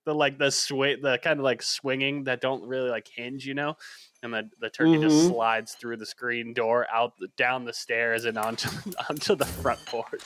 the kind of like swinging that don't really like hinge, and the turkey just slides through the screen door down the stairs and onto the front porch.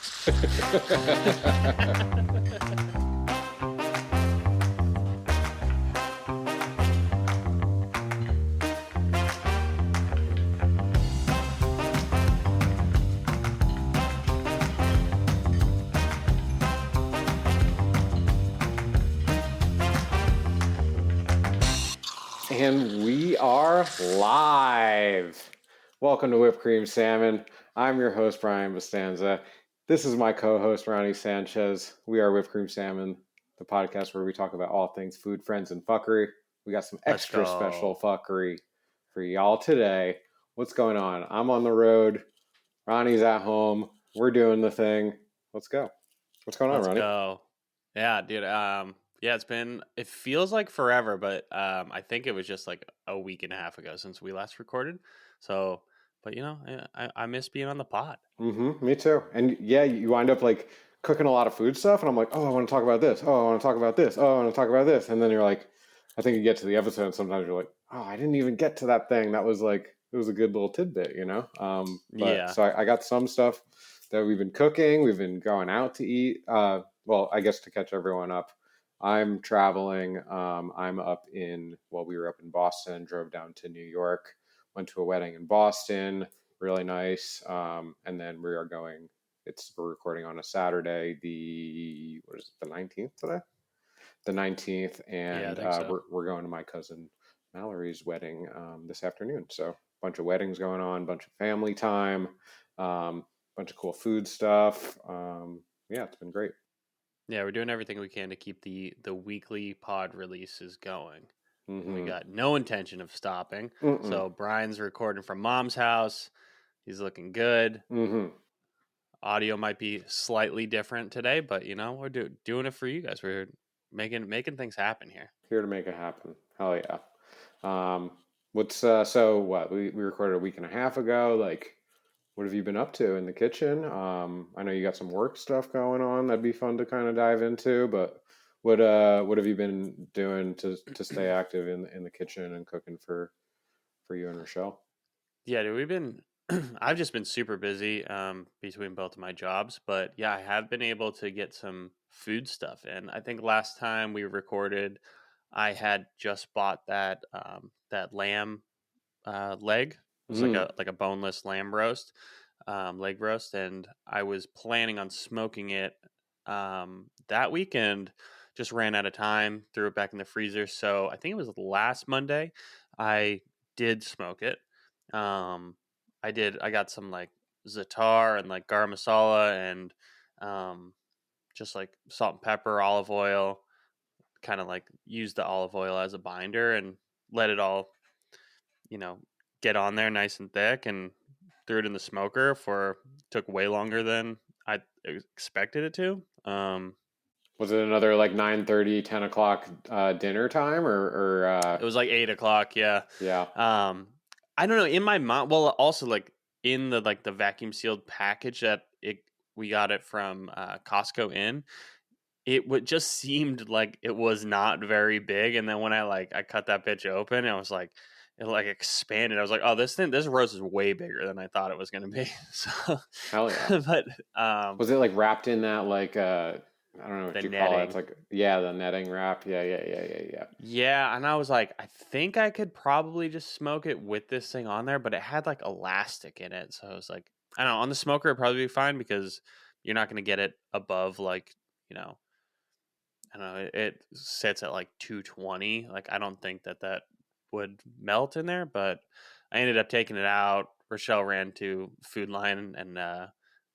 And we are live. Welcome to Whipped Cream Salmon. I'm your host, Brian Bastanza. This is my co-host, Ronnie Sanchez. We are Whipped Cream Salmon, the podcast where we talk about all things food, friends, and fuckery. We got some extra special fuckery for y'all today. What's going on? I'm on the road. Ronnie's at home. We're doing the thing. Let's go. What's going on, Ronnie? Let's go. Yeah, dude. Yeah, it feels like forever, but I think it was just like a week and a half ago since we last recorded. So, but I miss being on the pod. Me too. And yeah, you wind up like cooking a lot of food stuff, and I'm like, oh, I want to talk about this. Oh, I want to talk about this. Oh, I want to talk about this. And then you're like, I think you get to the episode, and sometimes you're like, oh, I didn't even get to that thing. That was like, it was a good little tidbit, Yeah. So I got some stuff that we've been cooking. We've been going out to eat. Well, I guess to catch everyone up, I'm traveling. I'm up we were up in Boston, drove down to New York, went to a wedding in Boston, really nice. And then we're recording on a Saturday, the 19th today? The 19th. And we're going to my cousin Mallory's wedding this afternoon. So a bunch of weddings going on, bunch of family time, bunch of cool food stuff. Yeah, it's been great. Yeah, we're doing everything we can to keep the weekly pod releases going. We got no intention of stopping. So Brian's recording from Mom's house. He's looking good. Audio might be slightly different today, but we're doing it for you guys. We're making things happen here. Here to make it happen. Hell yeah. We recorded a week and a half ago. Like, what have you been up to in the kitchen? I know you got some work stuff going on. That'd be fun to kind of dive into. But what have you been doing to stay active in the kitchen and cooking for you and Rochelle? Yeah, dude, I've just been super busy between both of my jobs. But yeah, I have been able to get some food stuff in. I think last time we recorded, I had just bought that lamb leg. It was like a boneless lamb roast, leg roast, and I was planning on smoking it that weekend. Just ran out of time, threw it back in the freezer. So I think it was last Monday I did smoke it. I got some like za'atar and like garam masala and just like salt and pepper, olive oil, kind of like use the olive oil as a binder and let it all, get on there nice and thick, and threw it in the smoker took way longer than I expected it to. Was it another like 9:30, 10 o'clock dinner time or It was like 8 o'clock. Yeah. Yeah. I don't know, in my mind, well, also like in the vacuum sealed package that we got it from Costco in, it just seemed like it was not very big. And then when I cut that bitch open, I was like, it like expanded. I was like, oh, this roast is way bigger than I thought it was going to be. So, hell yeah. But was it like wrapped in that like I don't know what you call it. It's like, yeah, the netting wrap. Yeah. Yeah, and I was like, I think I could probably just smoke it with this thing on there, but it had like elastic in it. So I was like, I don't know, on the smoker it'd probably be fine because you're not going to get it above like, I don't know, it sits at like 220. Like, I don't think that would melt in there, but I ended up taking it out. Rochelle ran to Food Lion and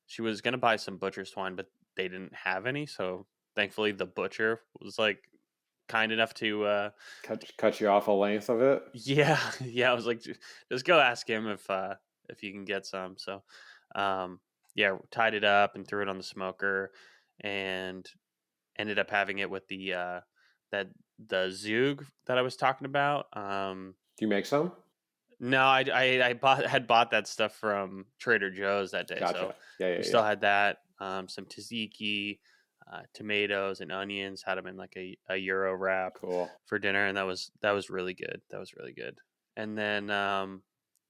she was going to buy some butcher swine, but they didn't have any. So thankfully the butcher was like kind enough to cut you off a length of it. Yeah. I was like, just go ask him if you can get some. So yeah, tied it up and threw it on the smoker and ended up having it with the Zug that I was talking about. Do you make some? No, I had bought that stuff from Trader Joe's that day. Gotcha. So yeah. Still had that. Some tzatziki, tomatoes and onions. Had them in like a Euro wrap Cool. for dinner, and that was really good. That was really good. And then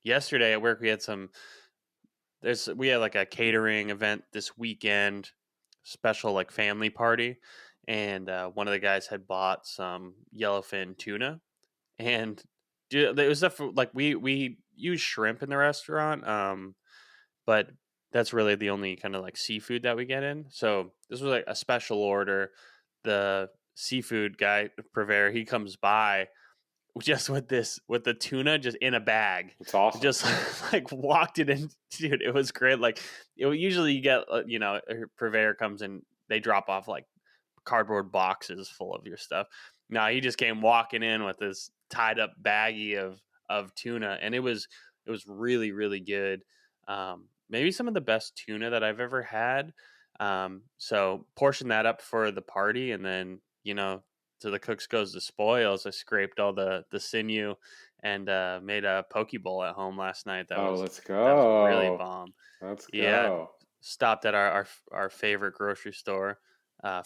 yesterday at work we had we had like a catering event this weekend, special like family party, and one of the guys had bought some yellowfin tuna, and dude, it was stuff like we use shrimp in the restaurant, but that's really the only kind of like seafood that we get in. So this was like a special order. The seafood guy, Purveyor, he comes by just with the tuna just in a bag. It's awesome. Just like walked it in, dude. It was great. Like usually you get a Purveyor comes in, they drop off like cardboard boxes full of your stuff. No, he just came walking in with this tied up baggie of tuna, and it was really really good. Maybe some of the best tuna that I've ever had. So portion that up for the party, and then to the cooks goes the spoils. I scraped all the sinew and made a poke bowl at home last night. Let's That was really go. bomb. Let's Yeah, go. stopped at our favorite grocery store,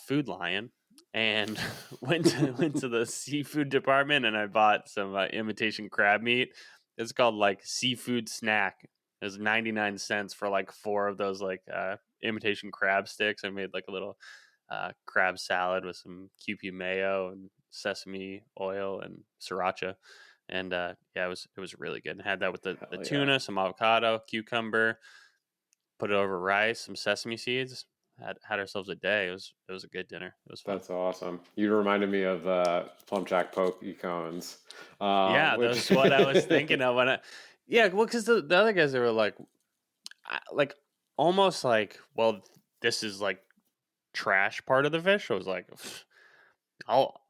Food Lion, and went to the seafood department, and I bought some imitation crab meat. It's called like seafood snack. It was 99 cents for like 4 of those like imitation crab sticks. I made like a little crab salad with some QP mayo and sesame oil and sriracha, and yeah, it was really good. And had that with the tuna, some avocado, cucumber, put it over rice, some sesame seeds. Had ourselves a day. It was a good dinner. It was fun. That's awesome. You reminded me of plum jack poke cones. Yeah, that's what I was thinking of when well, because the other guys, they were like almost like, well, this is like trash part of the fish. I was like, I'll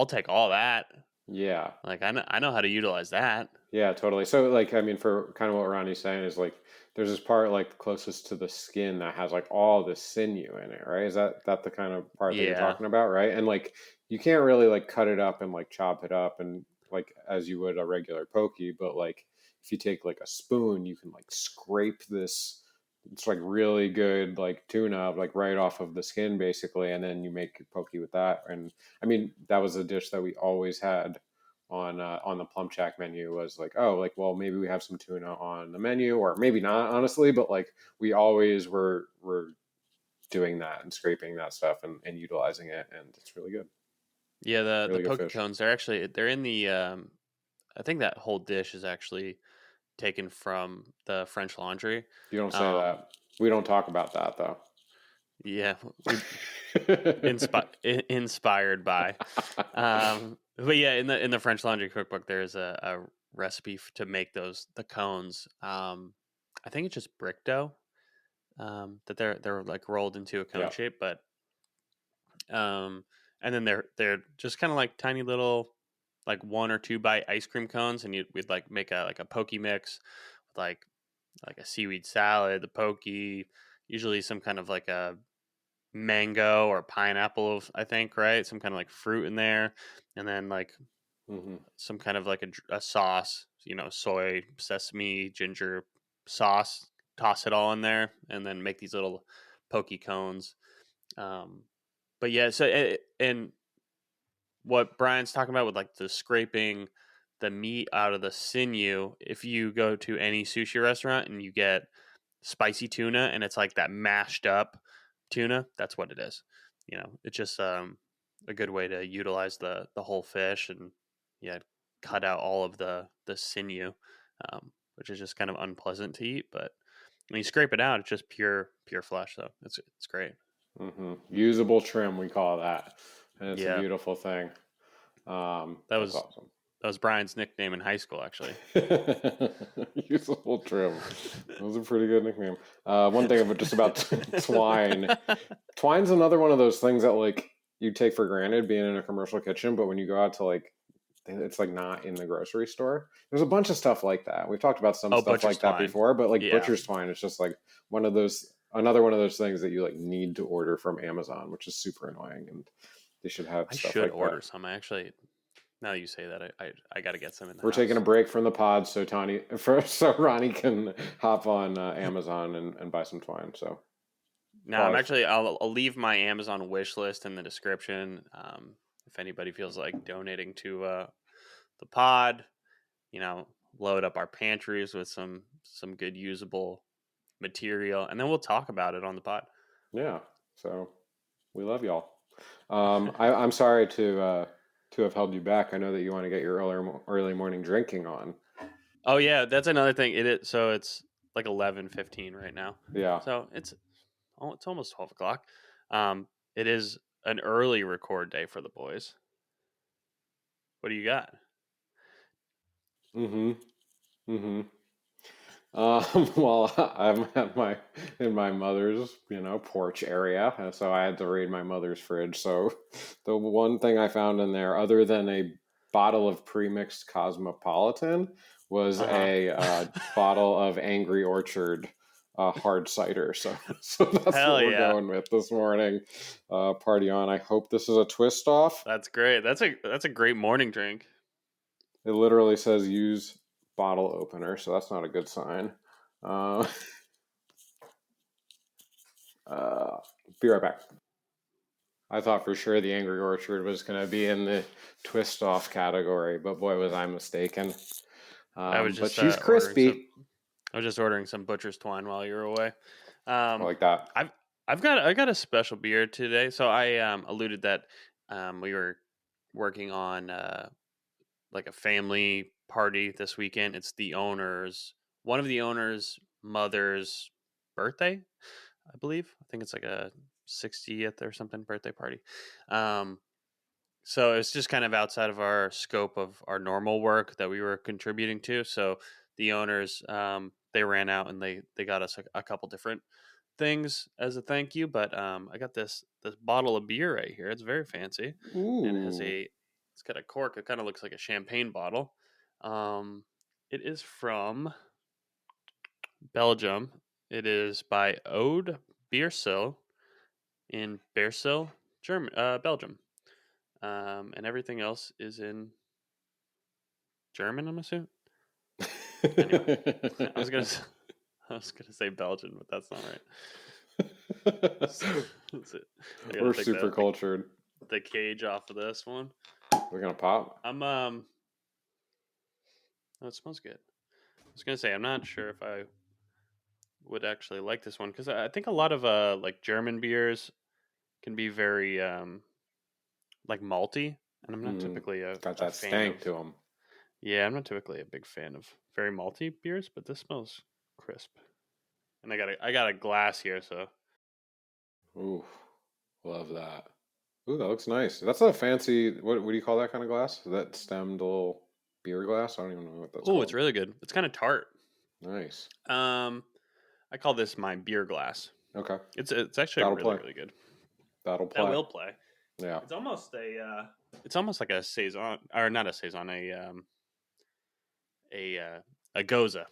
take all that. Yeah. Like I know how to utilize that. Yeah, totally. So like, I mean, for kind of what Ronnie's saying is like, there's this part like closest to the skin that has like all the sinew in it, right? Is that the kind of part that you're Yeah. talking about, right? And like, you can't really like cut it up and like chop it up and like as you would a regular pokey, but like if you take like a spoon, you can like scrape this. It's like really good like tuna like right off of the skin basically, and then you make your pokey with that. And I mean, that was a dish that we always had on the plum jack menu. Was like, oh, like, well, maybe we have some tuna on the menu, or maybe not, honestly, but like we always were doing that and scraping that stuff and utilizing it, and it's really good. Yeah, the Really good poke fish. cones, they're in the I think that whole dish is actually taken from the French Laundry. You don't say that. We don't talk about that though. Yeah, inspired by. But yeah, in the French Laundry cookbook, there's a recipe to make the cones. I think it's just brick dough that they're like rolled into a cone shape, but and then they're just kind of like tiny little like 1 or 2 bite ice cream cones, and we'd like make a pokey mix with like a seaweed salad, the pokey, usually some kind of like a mango or pineapple, I think, right? Some kind of like fruit in there, and then like some kind of like a sauce, soy, sesame, ginger sauce. Toss it all in there, and then make these little pokey cones. But yeah, so and what Brian's talking about with like the scraping the meat out of the sinew, if you go to any sushi restaurant and you get spicy tuna and it's like that mashed up tuna, that's what it is. It's just a good way to utilize the whole fish, and cut out all of the sinew, which is just kind of unpleasant to eat. But when you scrape it out, it's just pure flesh. So it's great. Usable trim, we call that, and it's a Yeah. beautiful thing. That's awesome. That was Brian's nickname in high school, actually. Usable trim. That was a pretty good nickname. One thing just about twine. Twine's another one of those things that like you take for granted being in a commercial kitchen, but when you go out to like, it's like not in the grocery store. There's a bunch of stuff like that. We've talked about some stuff like that before, but like butcher's twine is just like another one of those things that you like need to order from Amazon, which is super annoying, and they should have I stuff should like order that. some. Actually, now that you say that, I got to get some in the We're house. taking a break from the pod so Ronnie can hop on Amazon and buy some twine. So No, I'm Probably. actually. I'll leave my Amazon wish list in the description. If anybody feels like donating to the pod, you know, load up our pantries with some good usable material, and then we'll talk about it on the pod. Yeah. So we love y'all. I'm sorry to have held you back. I know that you want to get your early morning drinking on. Oh yeah, that's another thing. It is so it's like 11:15 right now, Yeah. so it's almost 12 o'clock. It is an early record day for the boys. What do you got? Mm-hmm. Mm-hmm. Well, I'm at my in my mother's, porch area, and so I had to raid my mother's fridge. So the one thing I found in there, other than a bottle of pre-mixed Cosmopolitan, was Uh a huh. bottle of Angry Orchard hard cider. So, so that's what Hell we're yeah, going with this morning. Party on! I hope this is a twist off. that's great. That's a great morning drink. It literally says use bottle opener, so that's not a good sign. Uh, Uh, be right back. I thought for sure the Angry Orchard was going to be in the twist off category, but boy, was I mistaken. I was But just she's ordering some. crispy. I was just ordering some butcher's twine while you were away. I Um, like that. I've I got a special beer today. So I alluded that we were working on like a family party this weekend. It's one of the owner's mother's birthday, I believe. I think it's like a 60th or something birthday party. Um, so it's just kind of outside of our scope of our normal work that we were contributing to. So the owners, they ran out and they got us a couple different things as a thank you. But I got this bottle of beer right here. It's very fancy, and Ooh. it's got a cork. It kind of looks like a champagne bottle. Um, it is from Belgium. It is by Oude Beersel in Beersel, Belgium. And everything else is in German, I'm assuming. Anyway, I was gonna I was gonna say Belgian, but that's not right. So, that's it. I gotta We're take super cultured. the cage off of this one. We're gonna pop. I'm Oh, it smells good. I was gonna say I'm not sure if I would actually like this one because I think a lot of like German beers can be very like malty, and I'm not Mm, typically got a that fan of. stank to them. Yeah, I'm not typically a big fan of very malty beers, but this smells crisp. And I got a glass here, so Ooh, love that. Ooh, that looks nice. That's a fancy. What do you call that kind of glass? Is that stemmed little beer glass? I don't even know what that's oh, it's called. really good. It's kind of tart. Nice. Um, I call this my beer glass. Okay, It's actually that'll really play. really good. That'll That play. will play. Yeah. It's almost like a saison or not a saison, a goza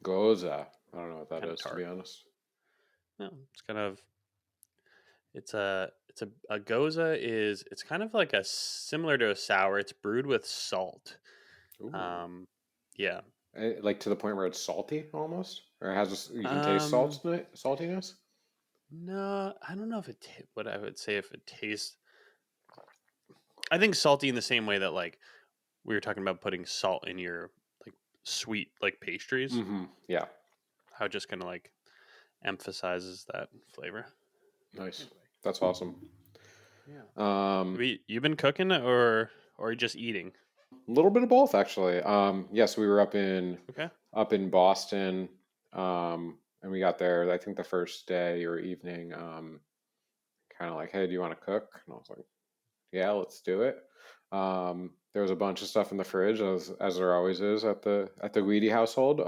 Geuze. I don't know what that kind of is, to be tart. honest. No, it's kind of a goza is it's kind of like a similar to a sour. It's brewed with salt. Ooh. Um, yeah. Like to the point where it's salty almost? Or it has you can taste Um, saltiness? no, I don't know if what I would say if it tastes. I think salty in the same way that like we were talking about putting salt in your like sweet like pastries. Mm-hmm. Yeah. How it just kind of like emphasizes that flavor. Nice. Anyway, That's awesome. yeah. Um, You been cooking or just eating? a little bit of both actually. Yes, we were Okay. up in Boston. And we got there, I think the first day or evening, kind of like, hey, do you want to cook? And I was like, yeah, let's do it. There was a bunch of stuff in the fridge, as there always is at the Weedy household.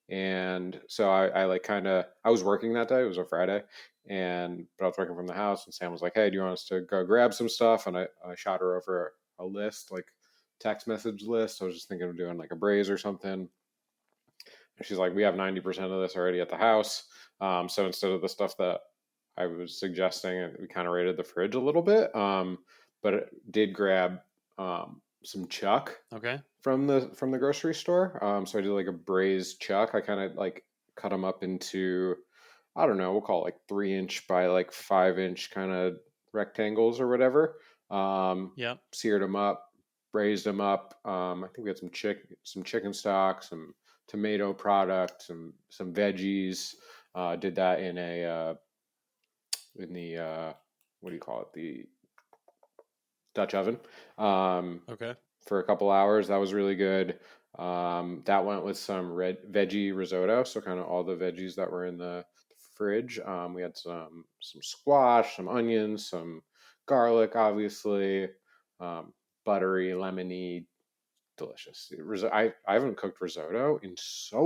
And so I like kind of I was working that day. It was a Friday, but I was working from the house. And Sam was like, "Hey, do you want us to go grab some stuff?" And I shot her over a list, like text message list. I was just thinking of doing like a braise or something. And she's like, "We have 90% of this already at the house." So instead of the stuff that I was suggesting, we kind of raided the fridge a little bit. But it did grab some chuck Okay. from the grocery store. So I did like a braised chuck. I kind of like cut them up into I don't know, we'll call it like 3 inch by like 5 inch kind of rectangles or whatever. Yep. Seared them up, braised them up. I think we had some chicken stock, some tomato product, some veggies. Did that in the what do you call it? The Dutch oven. Okay. For a couple hours. That was really good. That went with some red veggie risotto, so kind of all the veggies that were in the fridge. We had some squash, some onions, some garlic, obviously, um, buttery, lemony, delicious. I haven't cooked risotto in so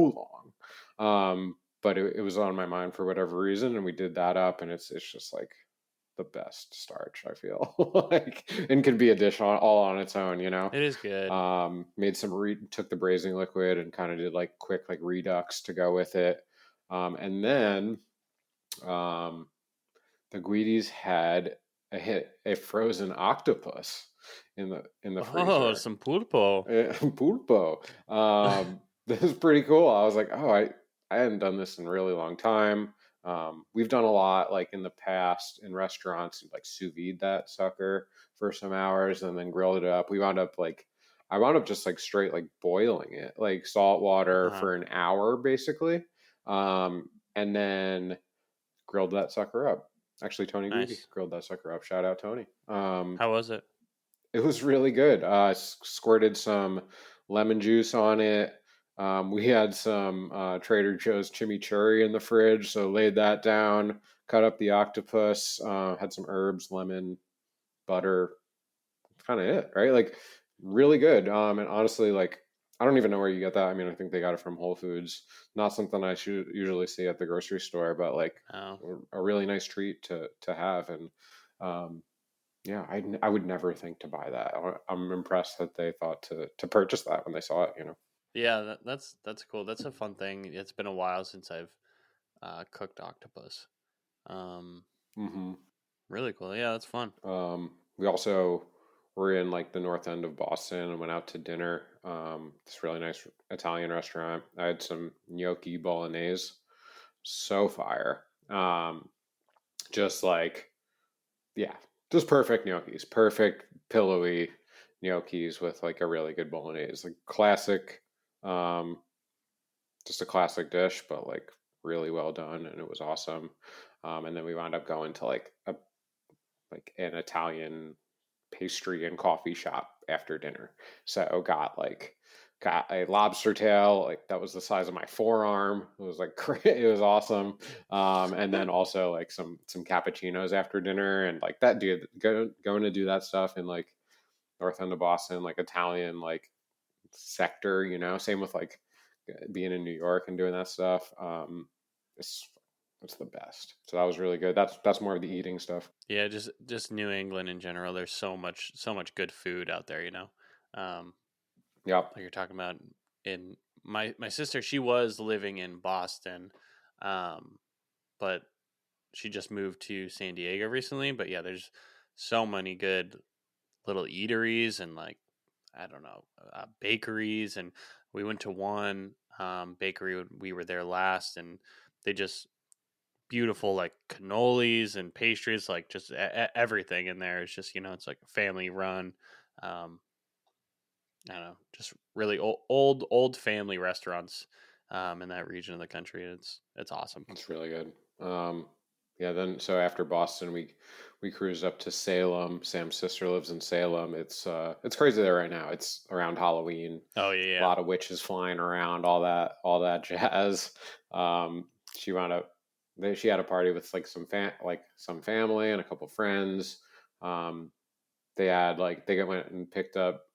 long, but it was on my mind for whatever reason, and we did that up, and it's just like the best starch, I feel like, and can be a dish all on its own, you know. It is good. Made took the braising liquid and kind of did like quick like redux to go with it. And then um, the Guides had a frozen octopus in the Oh, freezer. some pulpo. Pulpo. This is pretty cool. I was like, oh, I hadn't done this in a really long time. We've done a lot like in the past in restaurants, like sous vide that sucker for some hours and then grilled it up. I wound up just like straight like boiling it, like salt water Uh-huh. for an hour basically, and then grilled that sucker up. Actually, Tony Guidi Nice. grilled that sucker up. Shout out Tony. How was it? It was really good. Squirted some lemon juice on it. We had some Trader Joe's chimichurri in the fridge, so laid that down. Cut up the octopus. Had some herbs, lemon, butter. Kind of it, right? Like really good. And honestly, like I don't even know where you get that. I mean, I think they got it from Whole Foods. Not something I should usually see at the grocery store, but like Oh. a really nice treat to have. And um, yeah, I would never think to buy that. I'm impressed that they thought to purchase that when they saw it. You know. Yeah, that's cool. That's a fun thing. It's been a while since I've cooked octopus. Um, hmm really cool. Yeah, that's fun. We also were in like the north end of Boston and went out to dinner. This really nice Italian restaurant. I had some gnocchi bolognese, so fire. Just like yeah, just perfect gnocchis, perfect pillowy gnocchis with like a really good bolognese, like classic. Um, just a classic dish, but like really well done, and it was awesome. And then we wound up going to like an Italian pastry and coffee shop after dinner. So got a lobster tail like that was the size of my forearm. It was like it was awesome. And then also like some cappuccinos after dinner and like that dude going to do that stuff in like north end of Boston, like Italian like sector, you know. Same with like being in New York and doing that stuff. It's it's the best. So that was really good. That's more of the eating stuff. Yeah, just New England in general. There's so much good food out there. Um, Yep. like you're talking about in my sister. She was living in Boston, um, but she just moved to San Diego recently. But yeah, there's so many good little eateries and like I don't know bakeries, and we went to one bakery when we were there last, and they just beautiful like cannolis and pastries, like just everything in there. It's just it's like a family run. Um, I don't know, just really old family restaurants in that region of the country. It's awesome. It's really good. Yeah, then so after Boston, we cruised up to Salem. Sam's sister lives in Salem. It's crazy there right now. It's around Halloween. Oh yeah, A yeah. lot of witches flying around, all that jazz. Um, she wound up she had a party with like some family and a couple friends. Um, they had like they went and picked up.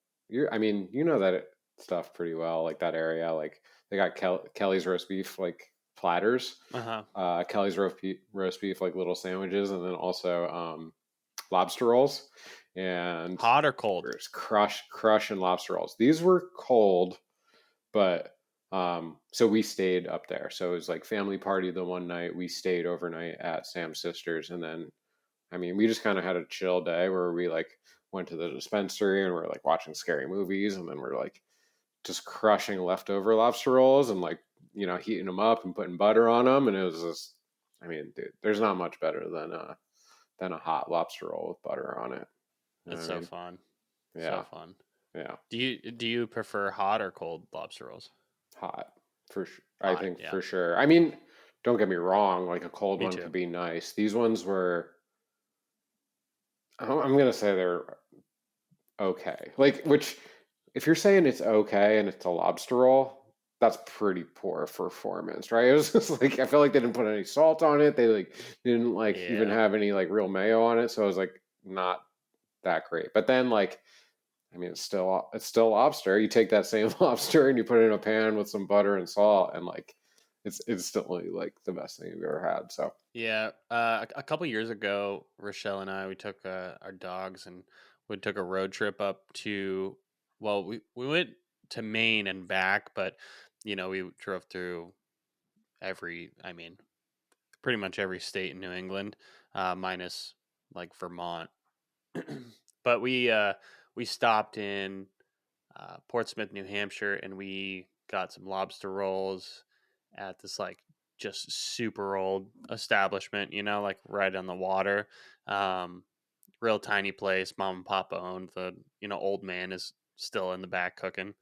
I mean, you know that stuff pretty well, like that area. Like they got Kelly's roast beef like platters, Uh huh. Kelly's roast beef like little sandwiches, and then also lobster rolls. And Hot or cold? we're just crushing lobster rolls. These were cold, but so we stayed up there. So it was like family party the one night. We stayed overnight at Sam's sister's, and then I mean, we just kind of had a chill day where we like went to the dispensary and we're like watching scary movies, and then we're like just crushing leftover lobster rolls and like heating them up and putting butter on them, and it was just, I mean, dude, there's not much better than a hot lobster roll with butter on it. You know That's what I so mean? fun. So Yeah, fun. yeah, Do you prefer hot or cold lobster rolls? hot for sure. I Hot, think yeah. for sure. I mean, don't get me wrong. Like a cold Me one too. could be nice. These ones were. I'm gonna say they're okay. Like, which, if you're saying it's okay and it's a lobster roll, that's pretty poor performance, right? It was just like I feel like they didn't put any salt on it. They like didn't like even Yeah. have any like real mayo on it, so it was like not that great. But then like I mean, it's still lobster. You take that same lobster and you put it in a pan with some butter and salt, and like it's instantly like the best thing you've ever had. So Yeah. A couple years ago, Rochelle and I, we took our dogs and we took a road trip up to, well, we went to Maine and back, but, we drove through I mean, pretty much every state in New England, minus like Vermont. But we stopped in Portsmouth, New Hampshire, and we got some lobster rolls at this like just super old establishment, like right on the water. Um, Real tiny place. Mom and Papa owned. The old man is still in the back cooking.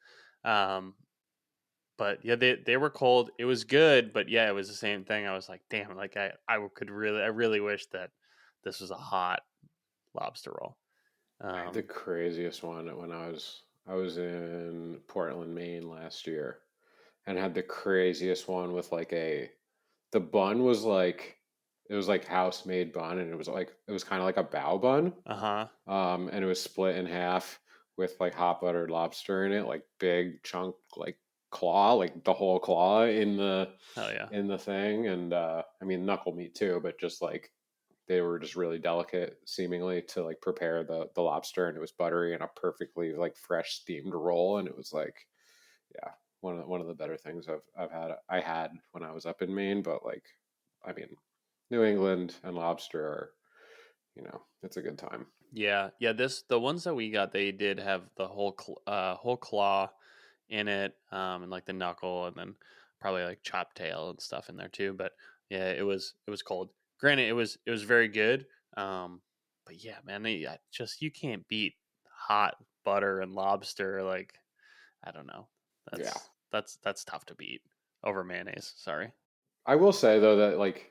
Um, but yeah, they were cold. It was good, but yeah, it was the same thing. I was like, damn, like I really wish that this was a hot lobster roll. I had the Um, craziest one when I was in Portland, Maine last year, and had the craziest one with like the bun was like it was like house made bun, and it was kind of like a bao bun, uh-huh. and it was split in half with like hot buttered lobster in it, like big chunk, like claw, like the whole claw Hell yeah. in the thing, and I mean knuckle meat too, but just like they were just really delicate, seemingly to like prepare the lobster, and it was buttery and a perfectly like fresh steamed roll, and it was like yeah, one of the better things I had when I was up in Maine, but like I mean New England and lobster are it's a good time. Yeah, yeah. The ones that we got, they did have the whole claw in it, and like the knuckle, and then probably like chop tail and stuff in there too. But yeah, it was cold. Granted, it was very good. But yeah, man, you can't beat hot butter and lobster. Like I don't know, Yeah, that's tough to beat over mayonnaise. Sorry. I will say though that like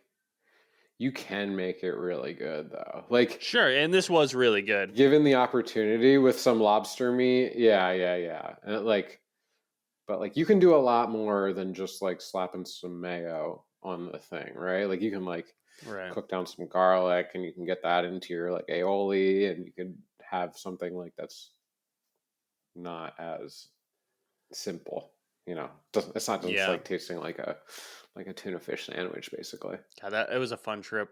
you can make it really good though. Like Sure, and this was really good. given the opportunity with some lobster meat, yeah, yeah, yeah. And like but like you can do a lot more than just like slapping some mayo on the thing, right? Like you can like Right. cook down some garlic and you can get that into your like aioli and you can have something like that's not as simple, it's not just Yeah. like tasting like a tuna fish sandwich basically. God, it was a fun trip.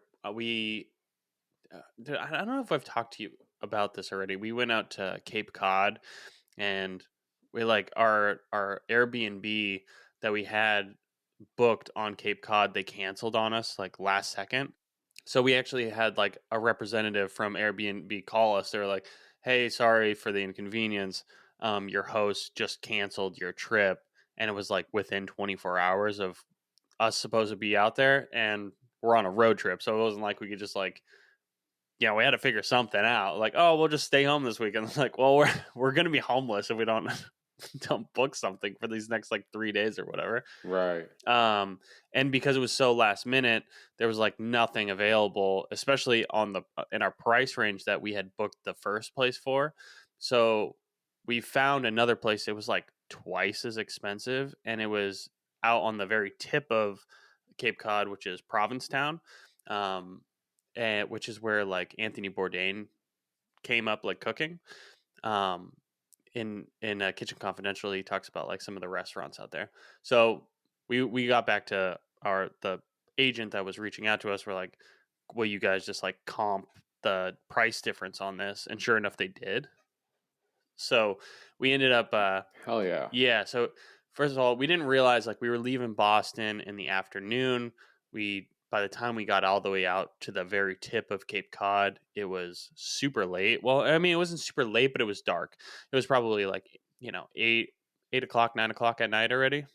Dude, I don't know if I've talked to you about this already. We went out to Cape Cod, and we like our Airbnb that we had booked on Cape Cod. They canceled on us like last second. So we actually had like a representative from Airbnb call us. They were like, "Hey, sorry for the inconvenience. Your host just canceled your trip," and it was like within 24 hours of us supposed to be out there, and we're on a road trip, so it wasn't like we could just like we had to figure something out. Like, oh, we'll just stay home this weekend. It's like, well, we're gonna be homeless if we don't don't book something for these next like 3 days or whatever. Right. And because it was so last minute, there was like nothing available, especially on the in our price range that we had booked the first place for. So we found another place. It was like twice as expensive, and it was out on the very tip of Cape Cod, which is Provincetown. And which is where like Anthony Bourdain came up like cooking. Um, in Kitchen Confidential, he talks about like some of the restaurants out there. So we got back to the agent that was reaching out to us. We're like, will you guys just like comp the price difference on this? And sure enough, they did. So we ended up Hell yeah. yeah. So first of all, we didn't realize like we were leaving Boston in the afternoon. We By the time we got all the way out to the very tip of Cape Cod, it was super late. Well, I mean, it wasn't super late, but it was dark. It was probably like 8 o'clock, 9 o'clock at night already,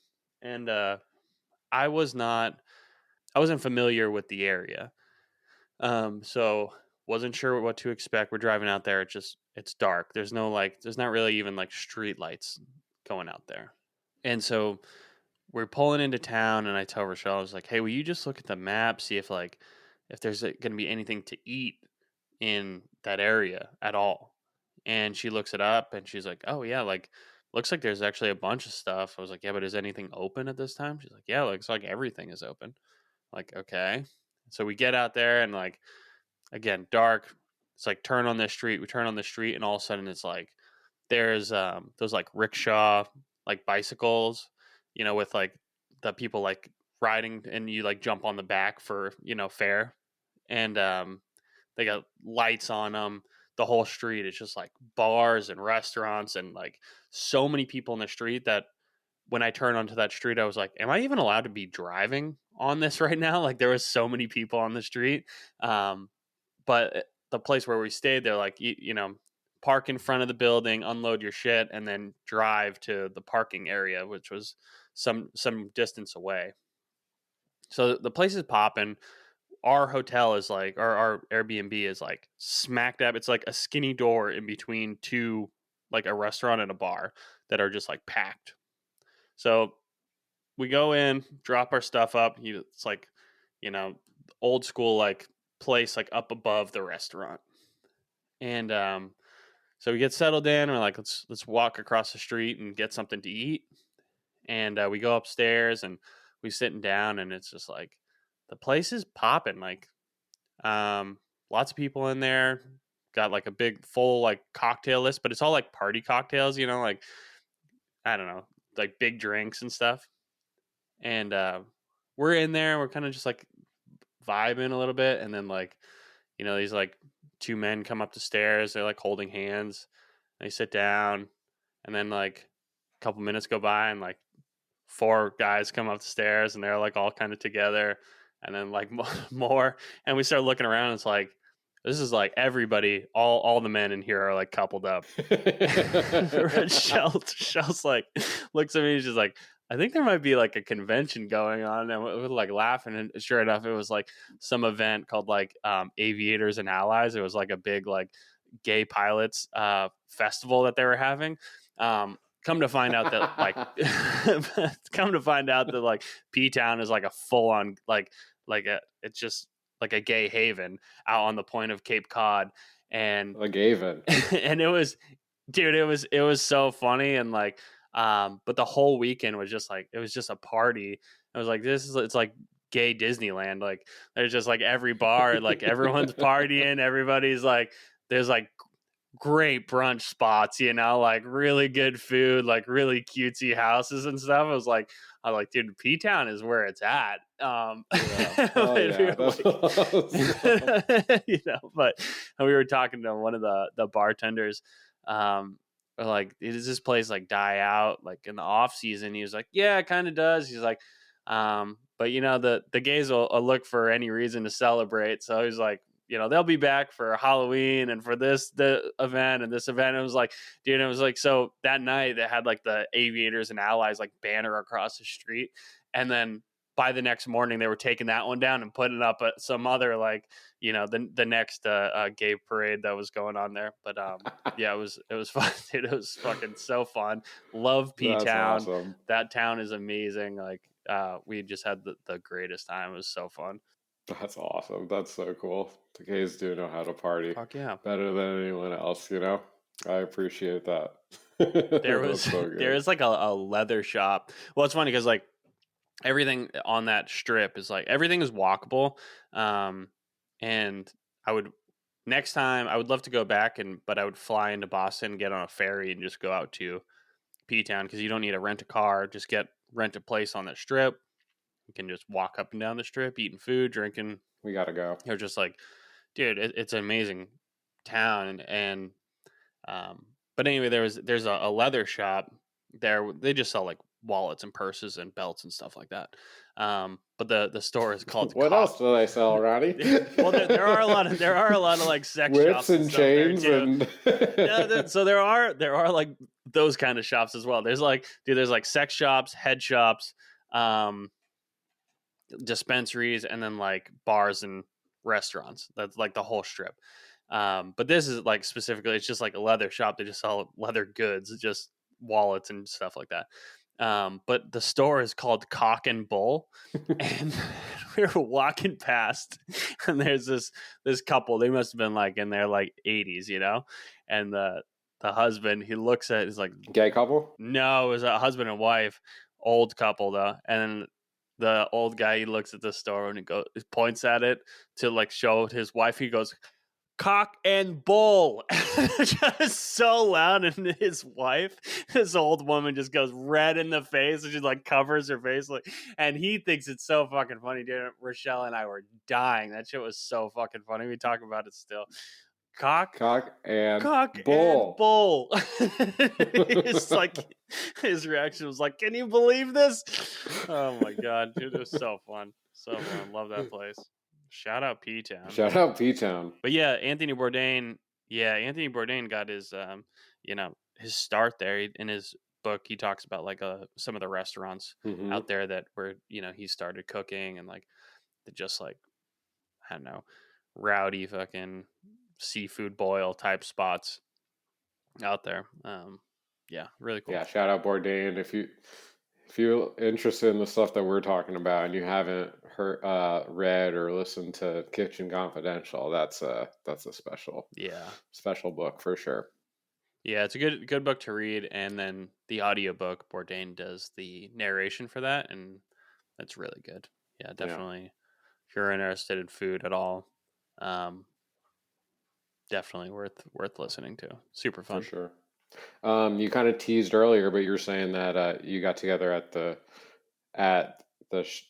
and I was not. I wasn't familiar with the area. So wasn't sure what to expect. We're driving out there. It's dark. There's not really even like street lights going out there. And so we're pulling into town, and I tell Rochelle, I was like, "Hey, will you just look at the map, see if there's going to be anything to eat in that area at all?" And she looks it up, and she's like, "Oh yeah, like looks like there's actually a bunch of stuff." I was like, "Yeah, but is anything open at this time?" She's like, "Yeah, looks like everything is open." Like, okay. So we get out there, and like again, dark. It's like turn on this street. We turn on the street, and all of a sudden it's like there's those like rickshaw like bicycles, with like the people like riding, and you like jump on the back for fare, and they got lights on them. The whole street is just like bars and restaurants, and like so many people in the street that when I turned onto that street, I was like, "Am I even allowed to be driving on this right now?" Like there was so many people on the street. But the place where we stayed, they're like, park in front of the building, unload your shit, and then drive to the parking area, which was some distance away. So the place is popping. Our hotel is like, or our Airbnb is like smack dab. It's like a skinny door in between two, like a restaurant and a bar that are just like packed. So we go in, drop our stuff up. It's like, old school like place like up above the restaurant, and so we get settled in. And we're like, let's walk across the street and get something to eat. And we go upstairs, and we sitting down, and it's just like the place is popping. Like, lots of people in there. Got like a big full like cocktail list, but it's all like party cocktails. Like I don't know, like big drinks and stuff. And we're in there. We're kind of just like vibing a little bit, and then like these like two men come up the stairs. They're like holding hands. They sit down, and then like a couple minutes go by, and like four guys come up the stairs, and they're like all kind of together, and then like more, and we start looking around. And it's like this is like everybody, all the men in here are like coupled up. Shell's like looks at me, she's like, "I think there might be like a convention going on," and we're like laughing. And sure enough, it was like some event called like Aviators and Allies. It was like a big like gay pilots festival that they were having. Come to find out that like P Town is like a full on it's just like a gay haven out on the point of Cape Cod. And a haven. And it was, dude, it was so funny. And like but the whole weekend was just like, it was just a party. I was like, it's like gay Disneyland. Like there's just like every bar, like everyone's partying, everybody's like, there's like great brunch spots, like really good food, like really cutesy houses and stuff. I was like, dude, P Town is where it's at. Yeah. Oh, yeah. But we were talking to one of the bartenders. Like, does this place like die out like in the off season? He was like, yeah, it kind of does. He's like, but the gays will look for any reason to celebrate. So he's like, they'll be back for Halloween and for the event and this event. It was like, dude, it was like, so that night they had like the Aviators and Allies like banner across the street. And then by the next morning they were taking that one down and putting up some other like, the next gay parade that was going on there. But yeah, it was fun, dude. It was fucking so fun. Love P Town. Awesome. That town is amazing. Like we just had the greatest time. It was so fun. That's awesome. That's so cool. The gays do know how to party. Fuck yeah. Better than anyone else, I appreciate that. There was like a leather shop. Well, it's funny because like everything on that strip is like, everything is walkable. And next time I would love to go back, but I would fly into Boston, get on a ferry, and just go out to P Town, because you don't need to rent a car. Just rent a place on that strip. You can just walk up and down the strip, eating food, drinking. We gotta go. You're just like, dude, it's an amazing town. And but anyway, there's a leather shop there. They just sell like wallets and purses and belts and stuff like that. But the store is called What else do they sell, Ronnie? Well, there are a lot of like sex whips shops and chains and yeah, so there are like those kind of shops as well. There's like, dude, there's like sex shops, head shops, dispensaries, and then like bars and restaurants. That's like the whole strip. But this is like specifically, it's just like a leather shop. They just sell leather goods, just wallets and stuff like that. But the store is called Cock and Bull, and we were walking past, and there's this couple. They must have been like in their like 80s, and the husband, he looks at, is like, Gay couple? no, it was a husband and wife, old couple though, and then the old guy, he looks at the store and he points at it to like show his wife. He goes, Cock and Bull, just so loud, and his wife, this old woman, just goes red in the face, and she like covers her face, like, and he thinks it's so fucking funny, dude. Rochelle and I were dying. That shit was so fucking funny. We talk about it still. Cock And and Bull. Bull. It's like his reaction was like, "Can you believe this?" Oh my god, dude, it was so fun, so fun. Love that place. Shout out P-Town. Shout out P-Town. But yeah, Anthony Bourdain. Yeah, Anthony Bourdain got his, his start there. In his book, he talks about like some of the restaurants out there that where he started cooking, and like just like, I don't know, rowdy fucking seafood boil type spots out there. Yeah, really cool. Yeah, shout out Bourdain. If you're interested in the stuff that we're talking about and you haven't read or listened to Kitchen Confidential, that's a special book for sure. Yeah, it's a good book to read, and then the audiobook, Bourdain does the narration for that, and that's really good. Yeah, definitely. Yeah. If you're interested in food at all, definitely worth listening to. Super fun. For sure. You kind of teased earlier, but you're saying that you got together at the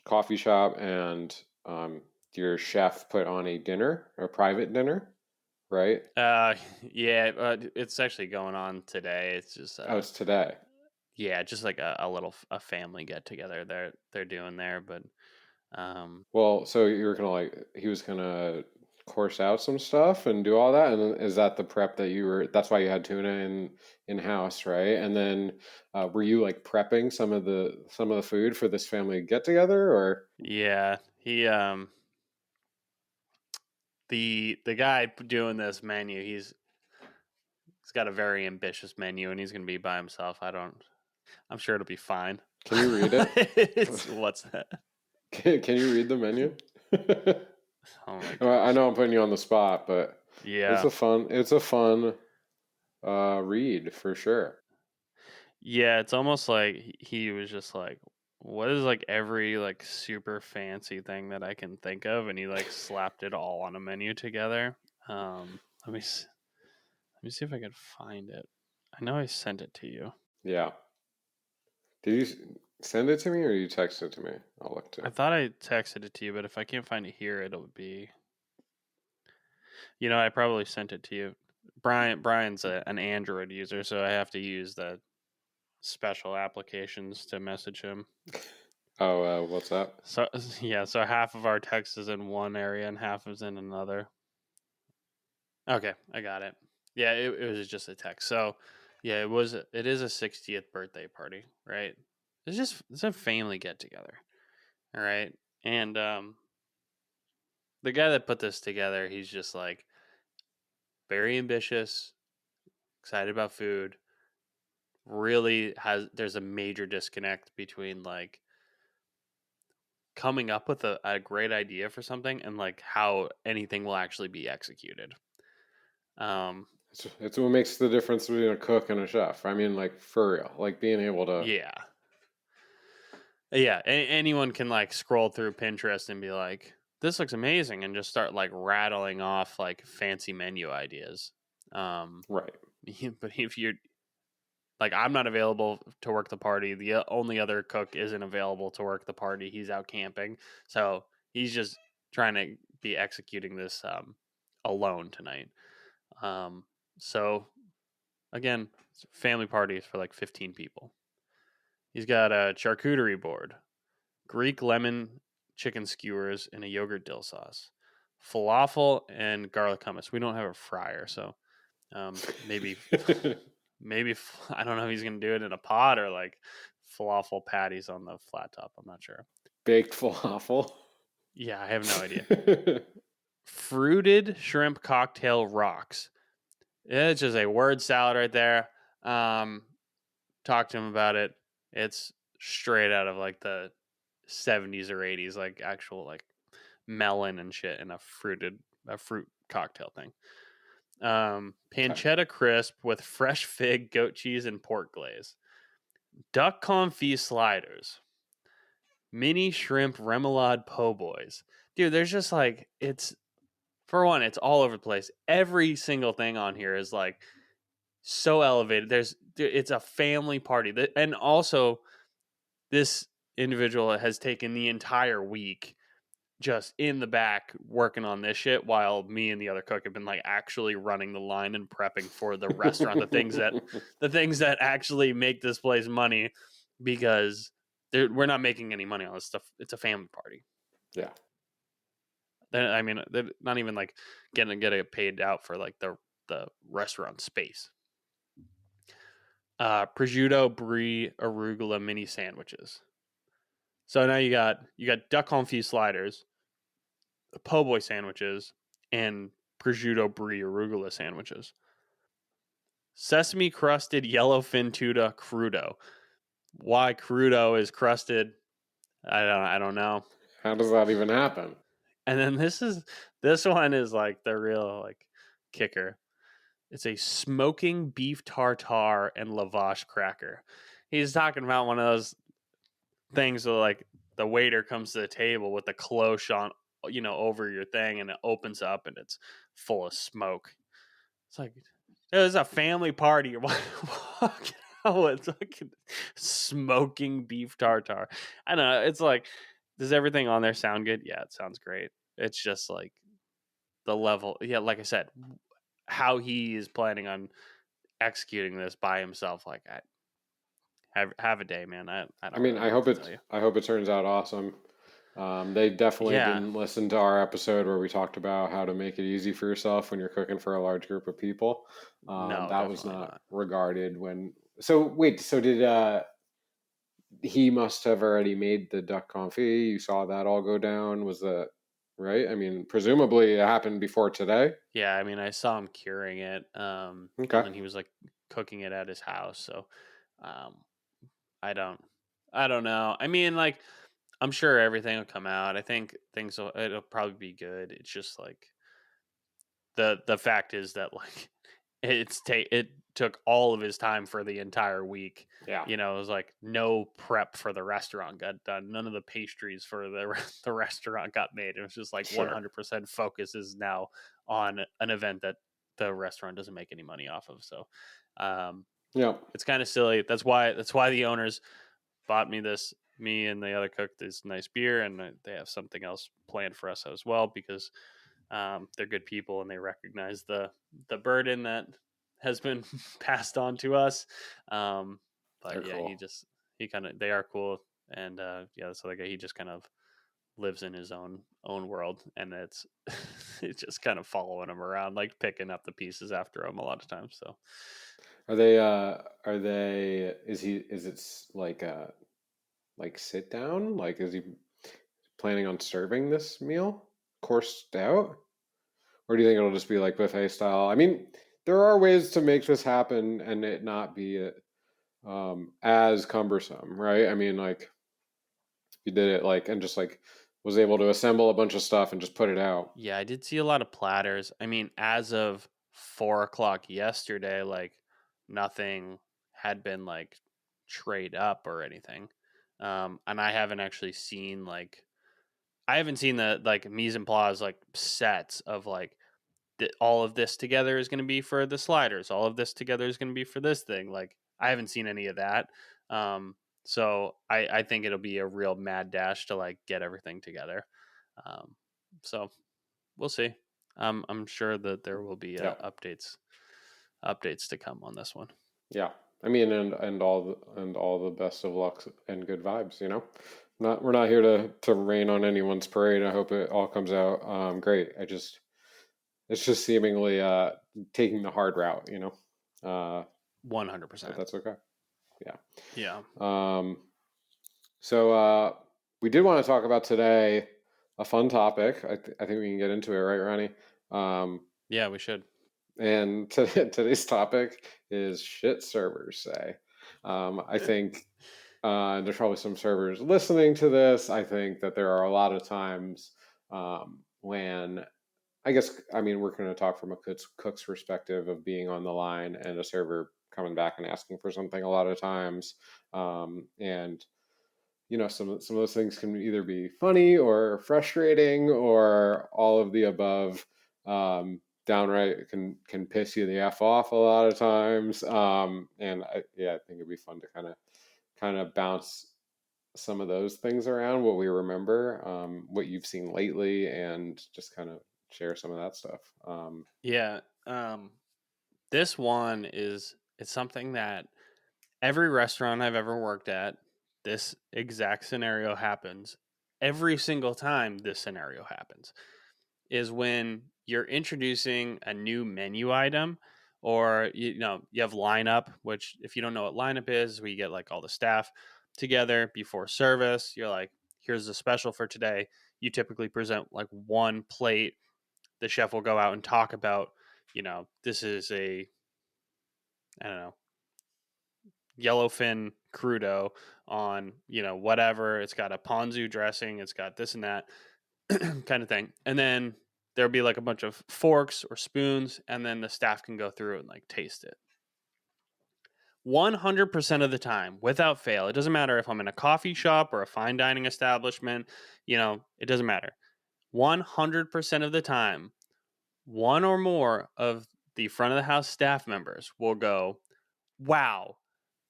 coffee shop, and your chef put on a private dinner, right? Yeah, it's actually going on today. It's just it's today. Yeah, just like a family get together they're doing there, but well, so you were gonna he was gonna course out some stuff and do all that, and then is that the prep that that's why you had tuna in house, right? And then were you like prepping some of the food for this family get together, or? Yeah, he the guy doing this menu, he's got a very ambitious menu, and he's gonna be by himself. I'm sure it'll be fine. Can you read it? What's that? Can you read the menu? Oh my gosh. I know I'm putting you on the spot, but yeah, it's a fun read for sure. Yeah, it's almost like he was just like, what is like every like super fancy thing that I can think of, and he like slapped it all on a menu together. Let me see if I can find it. I know I sent it to you. Yeah. Did you send it to me, or you text it to me? I'll look too. I thought I texted it to you, but if I can't find it here, it'll be. I probably sent it to you. Brian's an Android user, so I have to use the special applications to message him. Oh, what's that? So half of our text is in one area and half is in another. Okay, I got it. Yeah, it was just a text. So yeah, it is a 60th birthday party, right? It's a family get together. All right. And the guy that put this together, he's just like very ambitious, excited about food. Really there's a major disconnect between like coming up with a great idea for something and like how anything will actually be executed. It's what makes the difference between a cook and a chef. I mean, like, for real, like being able to. Yeah. Anyone can like scroll through Pinterest and be like, this looks amazing, and just start like rattling off like fancy menu ideas. Right. But if you're like, I'm not available to work the party. The only other cook isn't available to work the party. He's out camping. So he's just trying to be executing this alone tonight. So again, it's family parties for like 15 people. He's got a charcuterie board, Greek lemon chicken skewers in a yogurt dill sauce, falafel and garlic hummus. We don't have a fryer, so maybe I don't know if he's going to do it in a pot or like falafel patties on the flat top. I'm not sure. Baked falafel. Yeah, I have no idea. Fruited shrimp cocktail rocks. It's just a word salad right there. Talk to him about it. It's straight out of like the 70s or 80s, like actual like melon and shit in a fruit cocktail thing. Okay. Pancetta crisp with fresh fig, goat cheese, and pork glaze. Duck confit sliders. Mini shrimp remoulade po' boys. Dude, there's just like it's for one, it's all over the place. Every single thing on here is like so elevated. It's a family party. And also this individual has taken the entire week just in the back working on this shit while me and the other cook have been like actually running the line and prepping for the restaurant, the things that actually make this place money, because we're not making any money on this stuff. It's a family party. Yeah. I mean, they're not even like getting paid out for like the restaurant space. Prosciutto brie arugula mini sandwiches. So now you got duck confit sliders, po' boy sandwiches, and prosciutto brie arugula sandwiches. Sesame crusted yellowfin tuna crudo. Why crudo is crusted, I don't know. How does that even happen? And then this one is like the real like kicker. It's a smoking beef tartare and lavash cracker. He's talking about one of those things where like the waiter comes to the table with the cloche on, over your thing, and it opens up and it's full of smoke. It's like it was a family party. You're walking out with fucking smoking beef tartare. I don't know. It's like, does everything on there sound good? Yeah, it sounds great. It's just like the level. Yeah, like I said, how he is planning on executing this by himself. Like, have a day, man. I I don't mean, really know what to tell you. I hope it turns out awesome. They definitely Yeah, didn't listen to our episode where we talked about how to make it easy for yourself when you're cooking for a large group of people. no, That was definitely not not. regarded when. So wait, so did he must have already made the duck confit? You saw that all go down. Was that right? I mean, presumably it happened before today. Yeah, I mean, I saw him curing it, and Okay. then he was like cooking it at his house. So, um, I don't, I don't know. I mean, like, I'm sure everything will come out. I think it'll probably be good. It's just like the fact is that like it took all of his time for the entire week. Yeah. It was like no prep for the restaurant got done. None of the pastries for the restaurant got made. It was just like Sure. 100% focus is now on an event that the restaurant doesn't make any money off of. So, um, Yeah. it's kind of silly. That's why the owners bought me and the other cook this nice beer, and they have something else planned for us as well, because they're good people and they recognize the burden that has been passed on to us. But They're yeah, cool. he kind of they are cool, and yeah, this other guy, he just kind of lives in his own world, and it's just kind of following him around, like picking up the pieces after him a lot of times. So Are they? Are they? Is he? Is it like sit down? Like, is he planning on serving this meal coursed out, or do you think it'll just be like buffet style? I mean, there are ways to make this happen and it not be as cumbersome, right? I mean, like you did it like and just like was able to assemble a bunch of stuff and just put it out. yeah, I did see a lot of platters. I mean, as of 4 o'clock yesterday, like nothing had been like trade up or anything. And I haven't actually seen like I haven't seen the like mise en place like sets of like all of this together is going to be for the sliders. All of this together is going to be for this thing. Like I haven't seen any of that. So I think it'll be a real mad dash to like get everything together. Um, so we'll see. I'm sure that there will be Yeah, updates to come on this one. yeah. I mean, and all the best of luck and good vibes. You know, not we're not here to rain on anyone's parade. I hope it all comes out great. It's just seemingly taking the hard route. You know, 100%. but that's okay. Yeah. Yeah. Um, so we did want to talk about today a fun topic. I think we can get into it, right, Ronnie? Yeah, we should. And today's topic is shit servers say. I think there's probably some servers listening to this. I think that there are a lot of times when I mean, we're going to talk from a cook's perspective of being on the line and a server coming back and asking for something a lot of times. And some of those things can either be funny or frustrating or all of the above. Downright can piss you the f off a lot of times. I think it'd be fun to kind of bounce some of those things around, what we remember, what you've seen lately, and just kind of share some of that stuff. Yeah. This one it's something that every restaurant I've ever worked at, this exact scenario happens. Every single time this scenario happens is when you're introducing a new menu item, or you have lineup, which if you don't know what lineup is, we get like all the staff together before service. You're like, here's the special for today. You typically present like one plate. The chef will go out and talk about, this is a, I don't know, yellowfin crudo on, whatever. It's got a ponzu dressing. It's got this and that kind of thing. And then there'll be like a bunch of forks or spoons, and then the staff can go through and like taste it. 100% of the time, without fail, it doesn't matter if I'm in a coffee shop or a fine dining establishment, it doesn't matter. 100% of the time, one or more of the front of the house staff members will go, wow,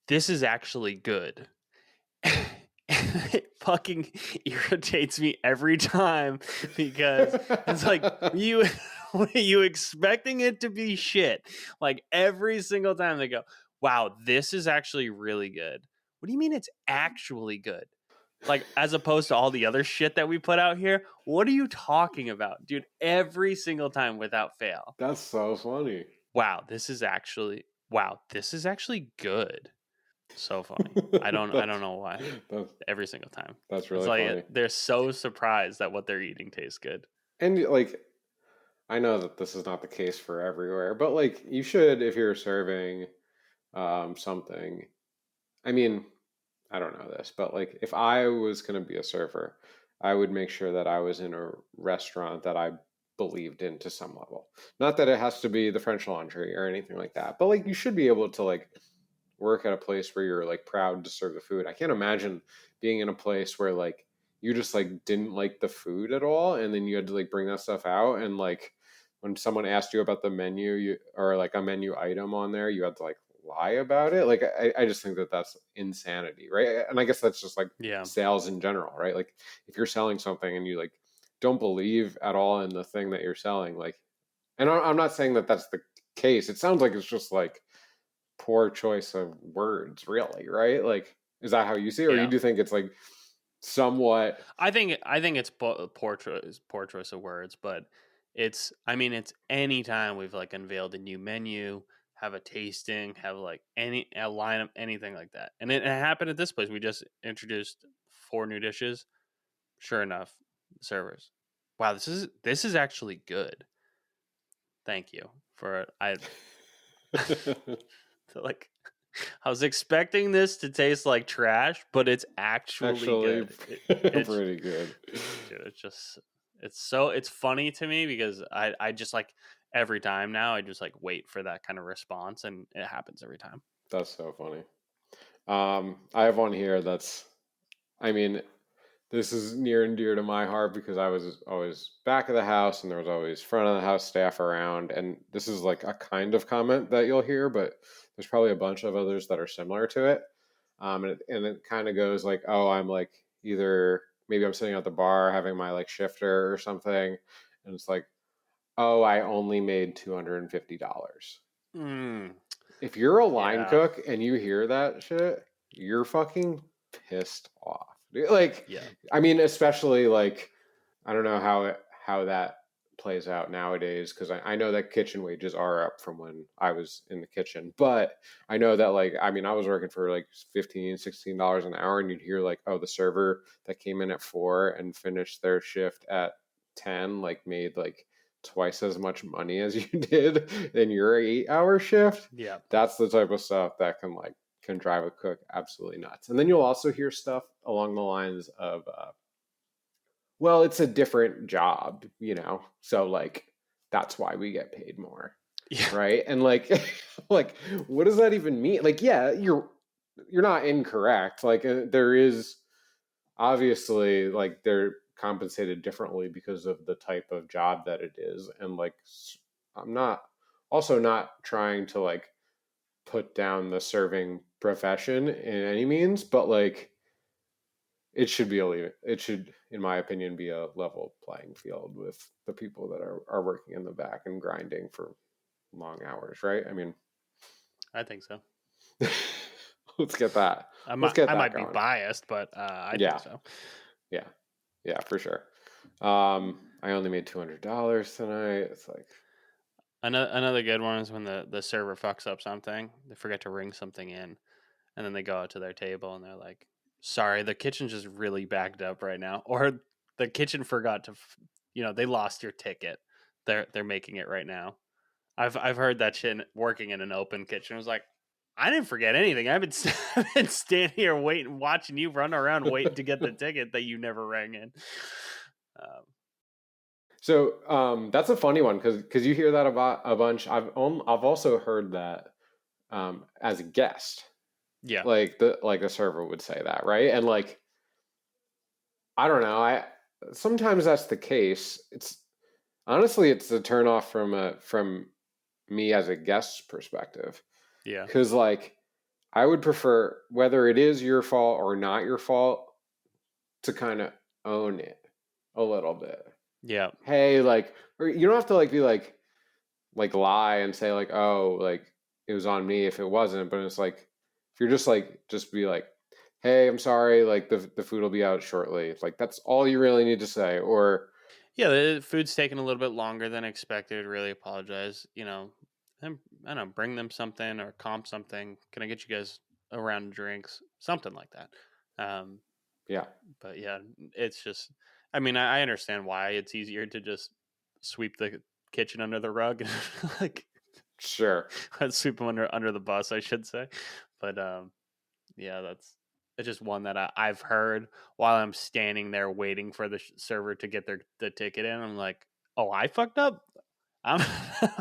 this is actually good. It fucking irritates me every time because it's like you expecting it to be shit. Like every single time they go, wow, this is actually really good. What do you mean it's actually good? Like, as opposed to all the other shit that we put out here, what are you talking about, dude? Every single time without fail. That's so funny. Wow, this is actually good. So funny. I don't know why. Every single time. That's It's really like funny. they're so surprised that what they're eating tastes good. And like, I know that this is not the case for everywhere, but like, you should, if you're serving something. I mean, I don't know this, but like, if I was going to be a server, I would make sure that I was in a restaurant that I believed in to some level. Not that it has to be the French Laundry or anything like that, but like, you should be able to like work at a place where you're like proud to serve the food. I can't imagine being in a place where like you just like didn't like the food at all, and then you had to like bring that stuff out, and like when someone asked you about the menu, or like a menu item on there, you had to like lie about it. Like I just think that that's insanity, right? And I guess that's just like Yeah. sales in general, right? Like if you're selling something and you like don't believe at all in the thing that you're selling, like, and I'm not saying that that's the case. It sounds like it's just like poor choice of words, really, right? Like, is that how you see it, or you Yeah. do think it's like somewhat? I think it's poor choice of words, but it's any time we've like unveiled a new menu, have a tasting, have like a lineup, anything like that. And it happened at this place. We just introduced 4 new dishes. Sure enough, servers, wow, this is actually good. Thank you for like, I was expecting this to taste like trash, but it's actually Actually, good. It's pretty good. dude, it's funny to me because I just like every time now I just like wait for that kind of response, and it happens every time. That's so funny. I have one here that's, I mean, this is near and dear to my heart because I was always back of the house and there was always front of the house staff around. And this is like a kind of comment that you'll hear, but there's probably a bunch of others that are similar to it. And it kind of goes like, oh, I'm like either maybe I'm sitting at the bar having my like shifter or something. And it's like, oh, I only made $250. Mm, If you're a line yeah, cook and you hear that shit, you're fucking pissed off. Like, yeah, I mean, especially like, I don't know how that plays out nowadays, because I know that kitchen wages are up from when I was in the kitchen, but I know that, like, I mean, I was working for like 15, $16 an hour, and you'd hear like, oh, the server that came in at 4 and finished their shift at 10 like made like twice as much money as you did in your 8-hour shift. Yeah. That's the type of stuff that can drive a cook absolutely nuts. And then you'll also hear stuff along the lines of well, it's a different job, so like that's why we get paid more, Yeah. right? And like like what does that even mean? Like, yeah, you're not incorrect. Like, there is obviously, like, they're compensated differently because of the type of job that it is. And like, I'm not also not trying to like put down the serving profession in any means, but like it should, in my opinion, be a level playing field with the people that are working in the back and grinding for long hours, right? I mean, I think so. let's get that. I Let's might get I that might be going. biased, but I think Yeah, so. yeah, yeah, for sure. I only made $200 tonight. It's like, Another good one is when the server fucks up something, they forget to ring something in, and then they go out to their table and they're like, "Sorry, the kitchen's just really backed up right now," or the kitchen forgot to, they lost your ticket. They're making it right now. I've heard that shit working in an open kitchen. I was like, I didn't forget anything. I've been, I've been standing here waiting, watching you run around, waiting to get the ticket that you never rang in. Um, so that's a funny one, because you hear that about a bunch. I've also heard that as a guest, yeah, like a server would say that, right? And like, I don't know. I Sometimes that's the case. It's honestly, it's a turn off from me as a guest's perspective, yeah, because like, I would prefer, whether it is your fault or not your fault, to kind of own it a little bit. yeah, Hey, like, or you don't have to like be like lie and say like, oh, like it was on me if it wasn't. But it's like, if you're just be like, hey, I'm sorry, like the food will be out shortly. It's like, that's all you really need to say. Or yeah. The food's taking a little bit longer than expected. Really apologize. And I don't know, bring them something or comp something. Can I get you guys a round of drinks? Something like that. Um, yeah, but yeah, it's just. I mean, I understand why it's easier to just sweep the kitchen under the rug and like sure. sweep them under the bus, I should say. But yeah, it's just one that I've heard while I'm standing there waiting for the server to get the ticket in. I'm like, oh, I fucked up. I'm,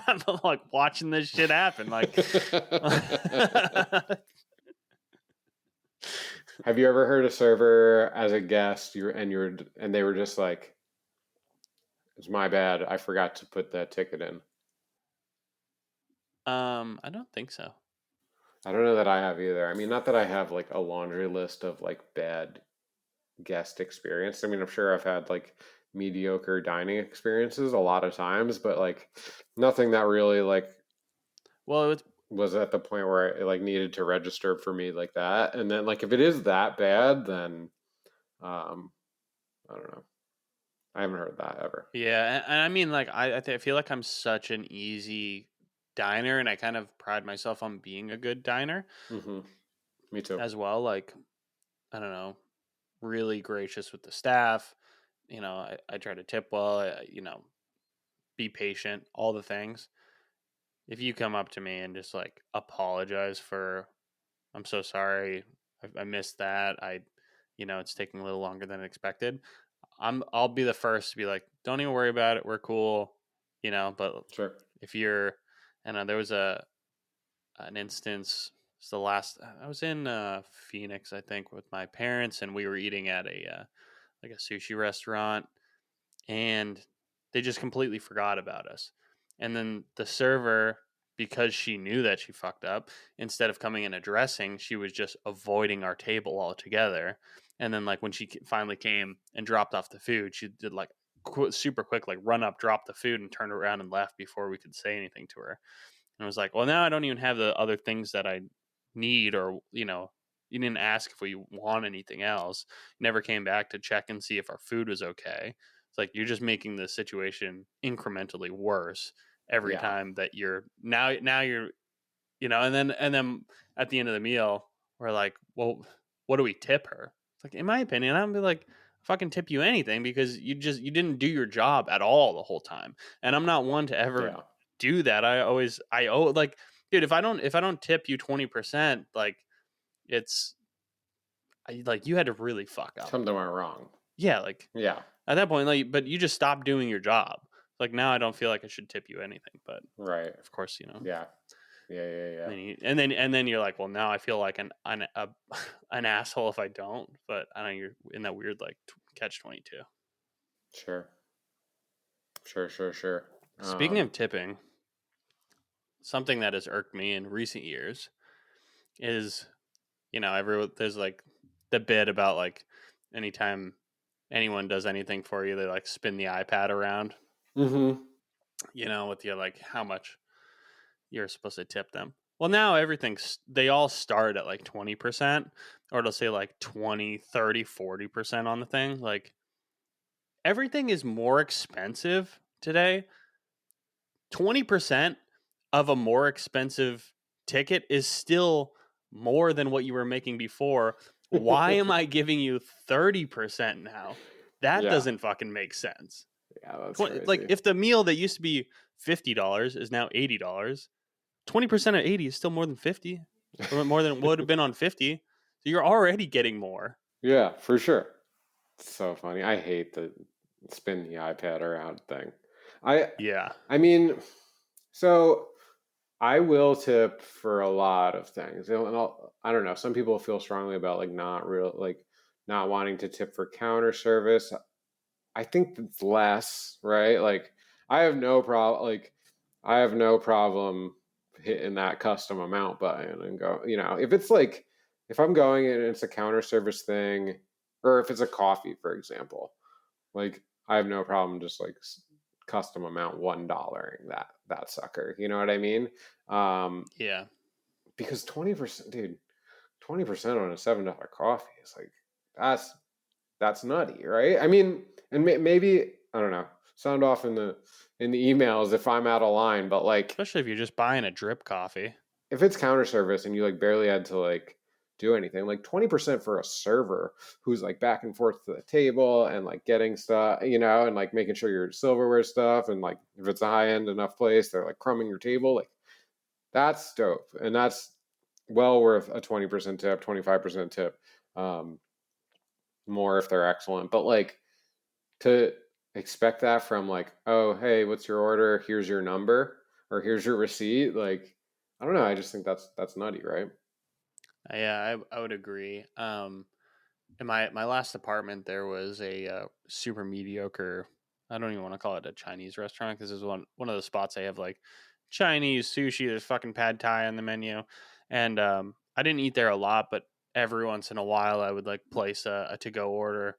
I'm like watching this shit happen. Like, Have you ever heard a server as a guest, and they were just like, it's my bad, I forgot to put that ticket in? I don't think so. I don't know that I have either. I mean, not that I have like a laundry list of like bad guest experience. I mean, I'm sure I've had like mediocre dining experiences a lot of times, but like nothing that really like Well, it's was at the point where it like needed to register for me like that. And then like, if it is that bad, then um I don't know. I haven't heard that ever. yeah, and I mean, like, I feel like I'm such an easy diner, and I kind of pride myself on being a good diner Mm-hmm. Me too. as well. Like, I don't know, really gracious with the staff. I try to tip well. Be patient. All the things. If you come up to me and just like apologize for, I'm so sorry, I missed that. It's taking a little longer than expected. I'll be the first to be like, don't even worry about it. We're cool. But Sure. if you're, and there was an instance. It's the last I was in Phoenix, I think, with my parents, and we were eating at a like a sushi restaurant, and they just completely forgot about us. And then the server, because she knew that she fucked up, instead of coming and addressing, she was just avoiding our table altogether. And then, like, when she finally came and dropped off the food, she did like super quick, like run up, drop the food, and turned around and left before we could say anything to her. And I was like, well, now I don't even have the other things that I need, or you didn't ask if we want anything else. Never came back to check and see if our food was okay. It's like you're just making the situation incrementally worse every Yeah. time that you're now you're and then at the end of the meal we're like, well, what do we tip her? It's like, in my opinion, I'm be like, fucking tip you anything because you didn't do your job at all the whole time. And I'm not one to ever Yeah. do that. I owe, like, dude, if I don't tip you 20%, like, it's like you had to really fuck up. Something went wrong. Yeah, like Yeah. at that point, like, but you just stopped doing your job. Like now I don't feel like I should tip you anything, but Right. of course, Yeah. Yeah. Yeah. Yeah. and then you're like, well, now I feel like an asshole if I don't. But I know you're in that weird like catch 22. Sure. Sure. Sure. Sure. Speaking of tipping, something that has irked me in recent years is, there's like the bit about like anytime anyone does anything for you, they like spin the iPad around, Mm-hmm. with your like how much you're supposed to tip them. Well, now they all start at like 20%, or it'll say like 20, 30, 40% on the thing. Like everything is more expensive today. 20% of a more expensive ticket is still more than what you were making before. Why am I giving you 30% now? That Yeah. doesn't fucking make sense. Yeah. That's Like crazy. if the meal that used to be $50 is now $80, 20% of 80 is still more than 50, or more than what would have been on 50. So you're already getting more. Yeah, for sure. It's so funny. I hate the spin the iPad around thing. I Yeah. I mean, so I will tip for a lot of things. And I don't know. Some people feel strongly about like not wanting to tip for counter service. I think it's less, right? Like I have no problem hitting that custom amount button and go, if it's like if I'm going and it's a counter service thing or if it's a coffee, for example, like I have no problem just like custom amount $1 that sucker. You know what I mean? Um, Yeah. because 20%, dude, 20% on a $7 coffee is like that's that's nutty, right? I mean, and maybe I don't know. Sound off in the emails if I'm out of line, but like Especially if you're just buying a drip coffee. if it's counter service and you like barely had to like do anything, like 20% for a server who's like back and forth to the table and like getting stuff, and like making sure your silverware stuff and like if it's a high end enough place, they're like crumbing your table, like that's dope, and that's well worth a 20% tip, 25% tip. Um, More if they're excellent. But like to expect that from like, oh, hey, what's your order? Here's your number or here's your receipt. Like, I don't know. I just think that's nutty, right? Yeah, I would agree. In my last apartment, there was a super mediocre. I don't even want to call it a Chinese restaurant because it's one of those spots they have like Chinese sushi. There's fucking pad thai on the menu, and I didn't eat there a lot, but every once in a while I would like place a to go order,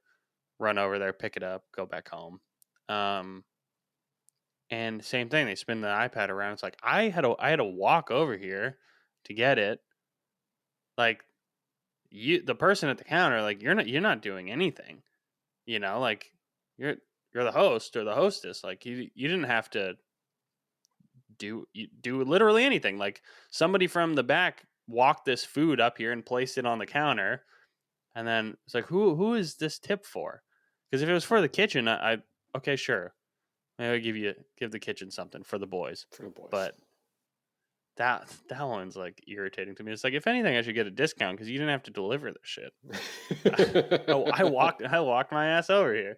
run over there, pick it up, go back home. Um, and same thing, they spin the iPad around. It's like I had to walk over here to get it. Like the person at the counter, like you're not doing anything. Like you're you're the host or the hostess. Like you didn't have to do literally anything. Like somebody from the back walked this food up here and placed it on the counter, and then it's like who is this tip for? Because if it was for the kitchen, I okay, sure, maybe I give the kitchen something for the boys, For the boys. but that one's like irritating to me. It's like if anything, I should get a discount because you didn't have to deliver this shit. I walked my ass over here.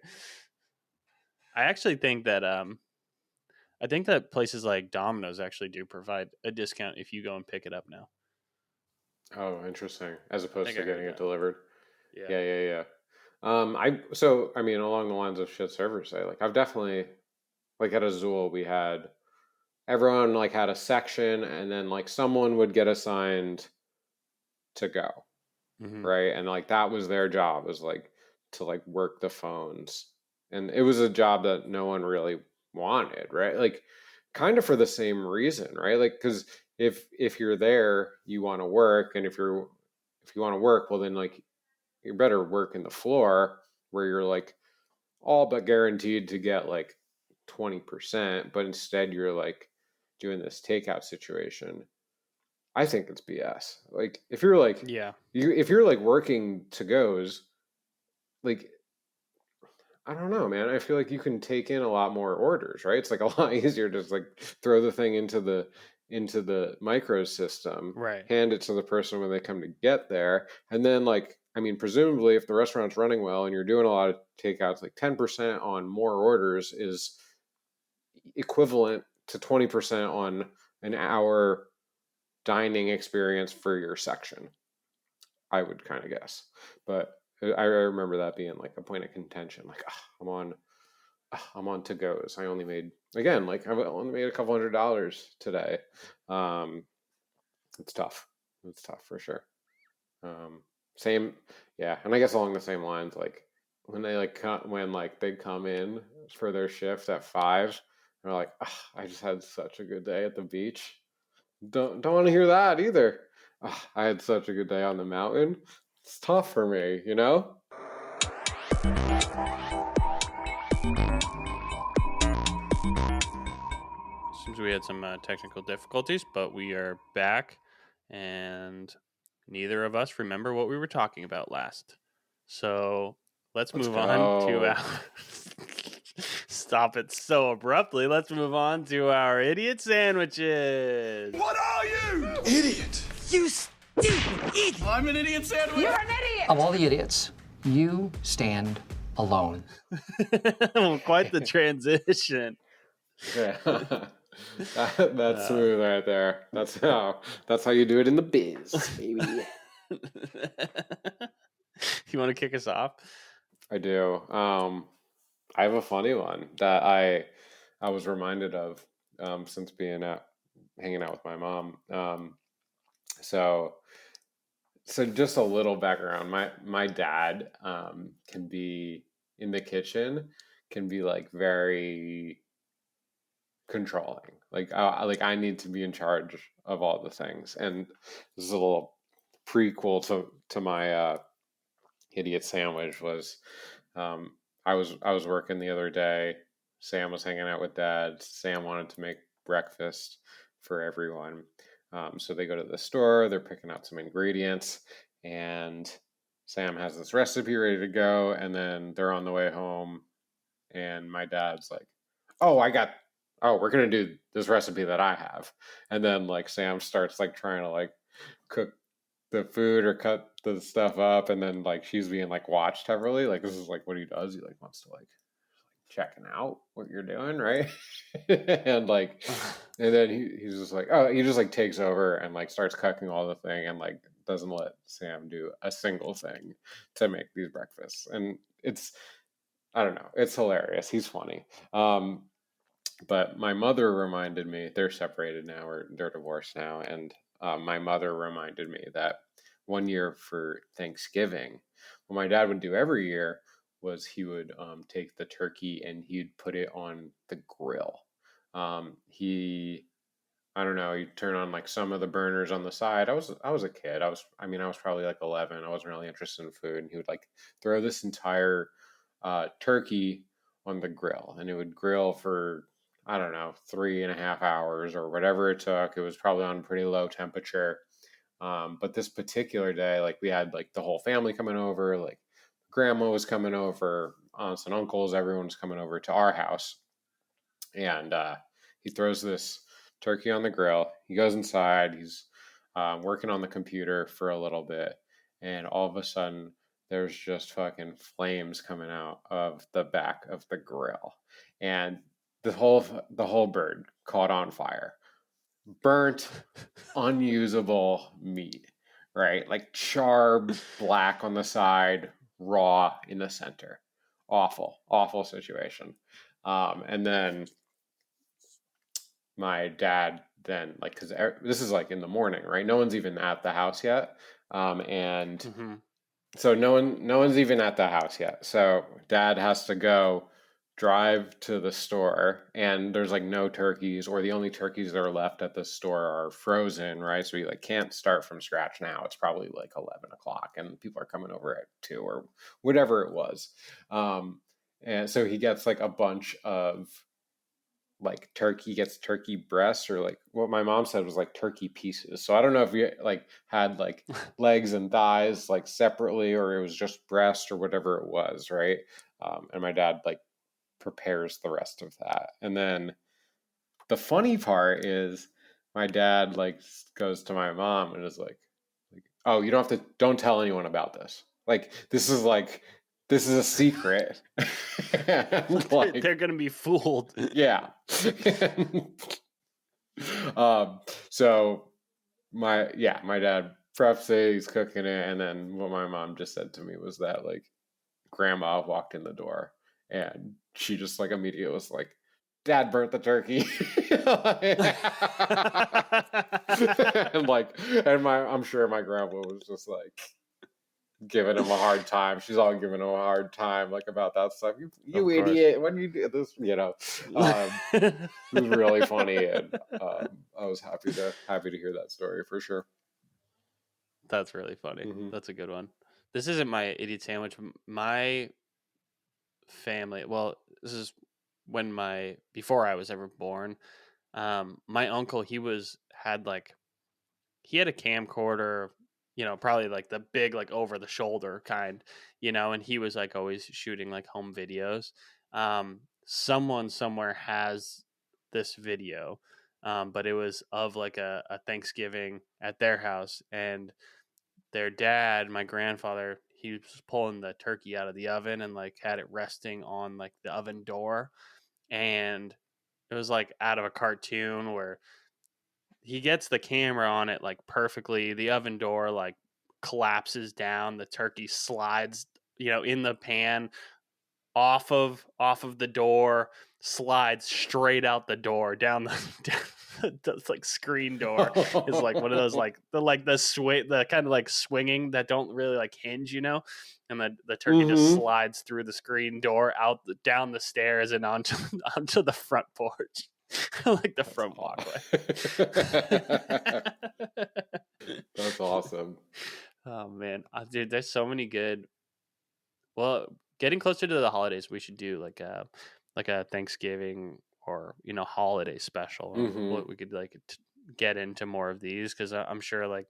I actually think that places like Domino's actually do provide a discount if you go and pick it up now. Oh, interesting. As I opposed think I to heard getting it that. delivered. Yeah. Yeah, yeah, yeah. I mean, along the lines of shit servers say, like I've definitely like at Azul we had everyone like had a section and then like someone would get assigned to go, Mm-hmm. right? And like that was their job, was like to like work the phones. And it was a job that no one really wanted, right? Like kind of for the same reason, right? Like cuz if you're there, you want to work, and if you want to work, well then like you better work in the floor where you're like all but guaranteed to get like 20%, but instead you're like doing this takeout situation. I think it's BS. Like if you're like Yeah. if you're like working to goes, like I don't know, man. I feel like you can take in a lot more orders, right? It's like a lot easier to just like throw the thing into the micro system, Right. hand it to the person when they come to get there, and then like I mean, presumably if the restaurant's running well and you're doing a lot of takeouts, like 10% on more orders is equivalent to 20% on an hour dining experience for your section. I would kind of guess, but I remember that being like a point of contention. Like, I'm on to goes. I only made again, like I only made a couple $100 today. Um, it's tough. It's tough for sure. Um, Same, yeah, and I guess along the same lines, like when they like when like they come in for their shift at 5, they're like, I just had such a good day at the beach. Don't want to hear that either. I had such a good day on the mountain. It's tough for me, you know? Seems we had some technical difficulties, but we are back, and neither of us remember what we were talking about last. So let's Let's move on to go. our. Stop it so abruptly. Let's move on to our idiot sandwiches. What are you? Idiot. You stupid idiot! I'm an idiot sandwich. You're an idiot! Of all the idiots, you stand alone. Well, quite the transition. Yeah. That's smooth right there. That's how you do it in the biz, baby. You want to kick us off? I do. I have a funny one that I was reminded of since hanging out with my mom. So just a little background. My dad can be in the kitchen, can be like very controlling. Like I need to be in charge of all the things. And this is a little prequel to my idiot sandwich was I was working the other day. Sam was hanging out with dad. Sam wanted to make breakfast for everyone. So they go to the store, they're picking out some ingredients, and Sam has this recipe ready to go, and then they're on the way home, and my dad's like, we're gonna do this recipe that I have. And then like Sam starts like trying to like cook the food or cut the stuff up, and then like she's being like watched heavily. Like this is like what he does. He like wants to like checking out what you're doing, right? and like and then he's just like, he just like takes over and like starts cooking all the thing and like doesn't let Sam do a single thing to make these breakfasts. And it's I don't know, it's hilarious. He's funny. But my mother reminded me, they're separated now or they're divorced now, and my mother reminded me that one year for Thanksgiving, what my dad would do every year was he would take the turkey and he'd put it on the grill. He, I don't know, he'd turn on like some of the burners on the side. I was a kid. I was probably like 11. I wasn't really interested in food, and he would like throw this entire turkey on the grill, and it would grill for I don't know 3.5 hours or whatever it took. It was probably on pretty low temperature. But this particular day, like we had like the whole family coming over, like grandma was coming over, aunts and uncles, everyone was coming over to our house, and he throws this turkey on the grill. He goes inside. He's working on the computer for a little bit, and all of a sudden there's just fucking flames coming out of the back of the grill, and the whole bird caught on fire, burnt, unusable meat, right? Like char black on the side, raw in the center. Awful situation. And then my dad then like because this is like in the morning, right? No one's even at the house yet, and Mm-hmm. so no one's even at the house yet. So dad has to go drive to the store, and there's like no turkeys, or the only turkeys that are left at the store are frozen, right? So you like can't start from scratch now. It's probably like 11 o'clock and people are coming over at 2 or whatever it was. And so he gets like a bunch of like turkey, gets turkey breasts, or like what my mom said was like turkey pieces. So I don't know if we like had like legs and thighs like separately, or it was just breast or whatever it was, right? And my dad like prepares the rest of that. And then the funny part is my dad like goes to my mom and is like, oh, you don't tell anyone about this. Like this is a secret. And, like, They're gonna be fooled. yeah. So my dad preps it, he's cooking it, and then what my mom just said to me was that like grandma walked in the door and she just like immediately was like, Dad burnt the turkey. I'm sure my grandma was just like giving him a hard time. She's all giving him a hard time like about that stuff. You idiot, when you do this, it was really funny, and I was happy to hear that story for sure. That's really funny. Mm-hmm. That's a good one. This isn't my idiot sandwich. My family, well, this is before I was ever born. My uncle, he had a camcorder, probably like the big, like over the shoulder kind, and he was like always shooting like home videos. Someone somewhere has this video, but it was of like a Thanksgiving at their house, and their dad, my grandfather, he was pulling the turkey out of the oven and like had it resting on like the oven door. And it was like out of a cartoon where he gets the camera on it like perfectly. The oven door like collapses down. The turkey slides, in the pan off of the door, slides straight out the door down the like screen door is like one of those like the kind of like swinging that don't really like hinge, and the turkey just slides through the screen door out down the stairs and onto the front porch. Like the front walkway. That's awesome. Oh man, dude, there's so many good. Well, getting closer to the holidays, we should do like a Thanksgiving or holiday special. What we could like get into more of these, because I'm sure like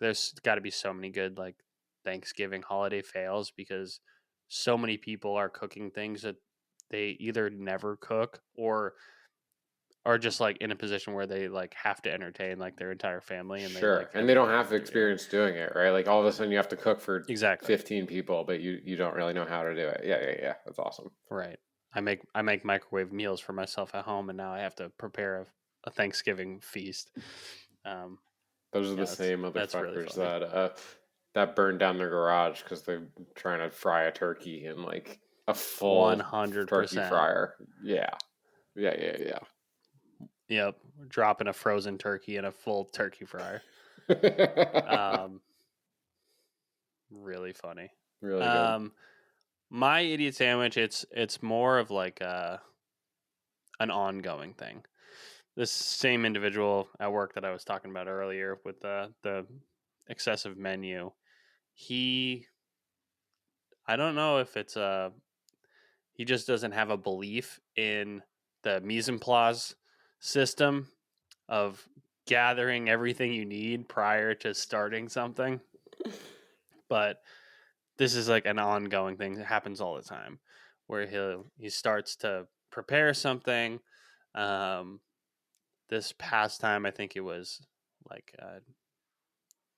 there's got to be so many good like Thanksgiving holiday fails, because so many people are cooking things that they either never cook or are just like in a position where they like have to entertain like their entire family, and sure, and they don't have the experience doing it, right? Like all of a sudden you have to cook for 15 people, but you don't really know how to do it. Yeah. That's awesome. Right. I make microwave meals for myself at home, and now I have to prepare a Thanksgiving feast. Those are the same motherfuckers that burned down their garage because they're trying to fry a turkey in like a full 100% turkey fryer. Yeah. Yep, dropping a frozen turkey in a full turkey fryer. Really funny. Really good. My idiot sandwich, it's more of like an ongoing thing. This same individual at work that I was talking about earlier with the excessive menu, I don't know if it's he just doesn't have a belief in the mise en place system of gathering everything you need prior to starting something. But this is like an ongoing thing that happens all the time, where he starts to prepare something. This past time, I think it was like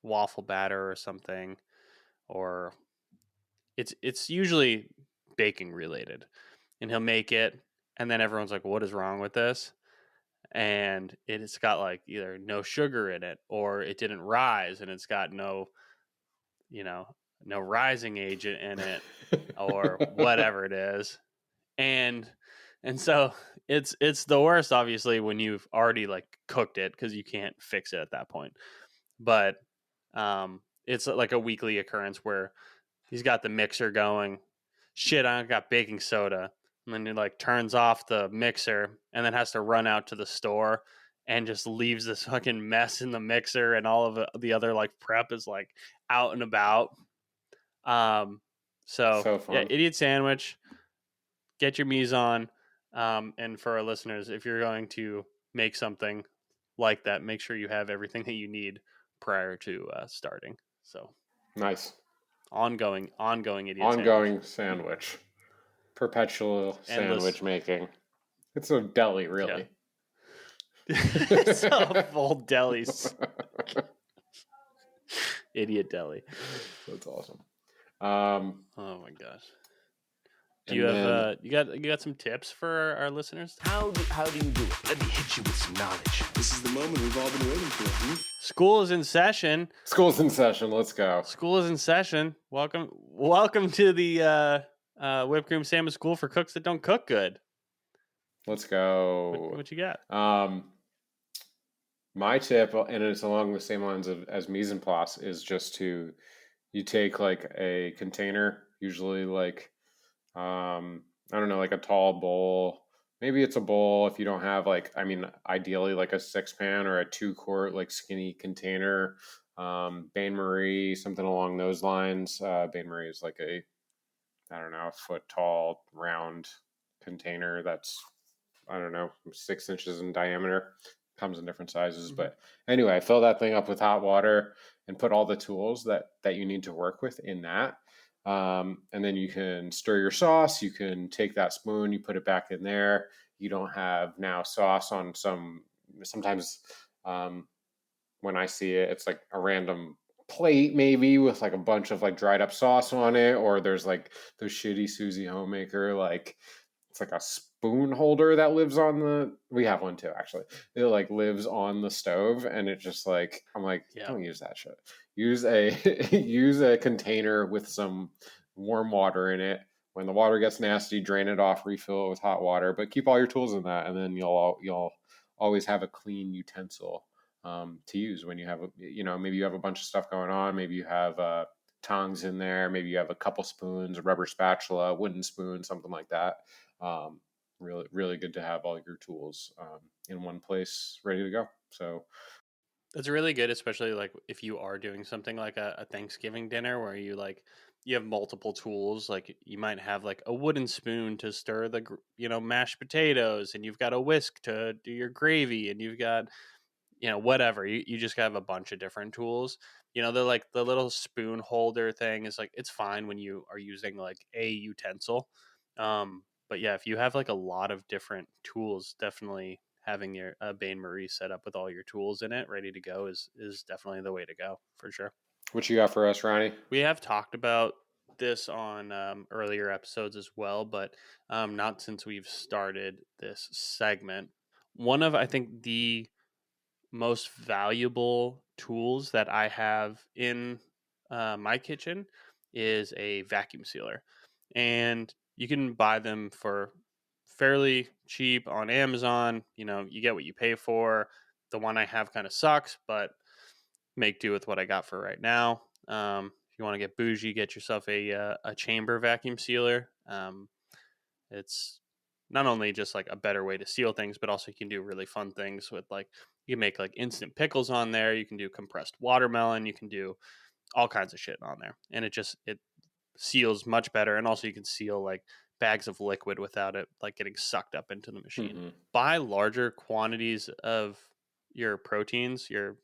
waffle batter or something, or it's usually baking related, and he'll make it, and then everyone's like, "What is wrong with this?" And it's got like either no sugar in it, or it didn't rise, and it's got no rising agent in it, or whatever it is. And so it's the worst, obviously, when you've already like cooked it, because you can't fix it at that point. But it's like a weekly occurrence where he's got the mixer going. Shit, I got baking soda. And then he like turns off the mixer and then has to run out to the store and just leaves this fucking mess in the mixer, and all of the other like prep is like out and about. So fun. yeah, idiot sandwich. get your mise on. And for our listeners, if you're going to make something like that, make sure you have everything that you need prior to starting. So Nice. ongoing idiot Ongoing sandwich. Perpetual Endless. sandwich making. It's a deli, really. It's a full deli. Idiot deli. That's awesome. Oh my gosh. Do you have you got some tips for our listeners? How do you do it? Let me hit you with some knowledge. This is the moment we've all been waiting for. School is in session. School's in session. Let's go. School is in session. Welcome to the whipped cream sandwich school for cooks that don't cook good. Let's go. What you got? My tip, and it's along the same lines as mise en place, is just you take like a container, usually like, I don't know, like a tall bowl. Maybe it's a bowl if you don't have ideally like a 6-pan or a 2-quart like skinny container. Bain Marie, something along those lines. Bain Marie is like a 1-foot tall round container that's, 6 inches in diameter. Comes in different sizes. Mm-hmm. But anyway, fill that thing up with hot water and put all the tools that you need to work with in that. And then you can stir your sauce. You can take that spoon, you put it back in there. You don't have now sauce on sometimes when I see it, it's like a random plate maybe with like a bunch of like dried up sauce on it, or there's like those shitty Susie homemaker, like it's like a spoon holder that lives on we have one too, actually. It like lives on the stove, and it just like, I'm like, don't use that shit. Use a container with some warm water in it. When the water gets nasty, drain it off, refill it with hot water, but keep all your tools in that, and then you'll always have a clean utensil to use when you have maybe you have a bunch of stuff going on. Maybe you have tongs in there. Maybe you have a couple spoons, a rubber spatula, wooden spoon, something like that. Really, really good to have all your tools in one place, ready to go. So that's really good, especially like if you are doing something like a Thanksgiving dinner where you have multiple tools. Like you might have like a wooden spoon to stir the mashed potatoes, and you've got a whisk to do your gravy, and you've got whatever. You just have a bunch of different tools. They're like the little spoon holder thing is like, it's fine when you are using like a utensil. But yeah, if you have like a lot of different tools, definitely having your Bain Marie set up with all your tools in it ready to go is definitely the way to go, for sure. What you got for us, Ronnie? We have talked about this on earlier episodes as well, but not since we've started this segment. One of, I think, the most valuable tools that I have in my kitchen is a vacuum sealer. And you can buy them for fairly cheap on Amazon. You get what you pay for. The one I have kind of sucks, but make do with what I got for right now. If you want to get bougie, get yourself a chamber vacuum sealer. It's not only just like a better way to seal things, but also you can do really fun things with, like, you can make like instant pickles on there. You can do compressed watermelon. You can do all kinds of shit on there. And it seals much better. And also you can seal like bags of liquid without it like getting sucked up into the machine. Mm-hmm. Buy larger quantities of your proteins, your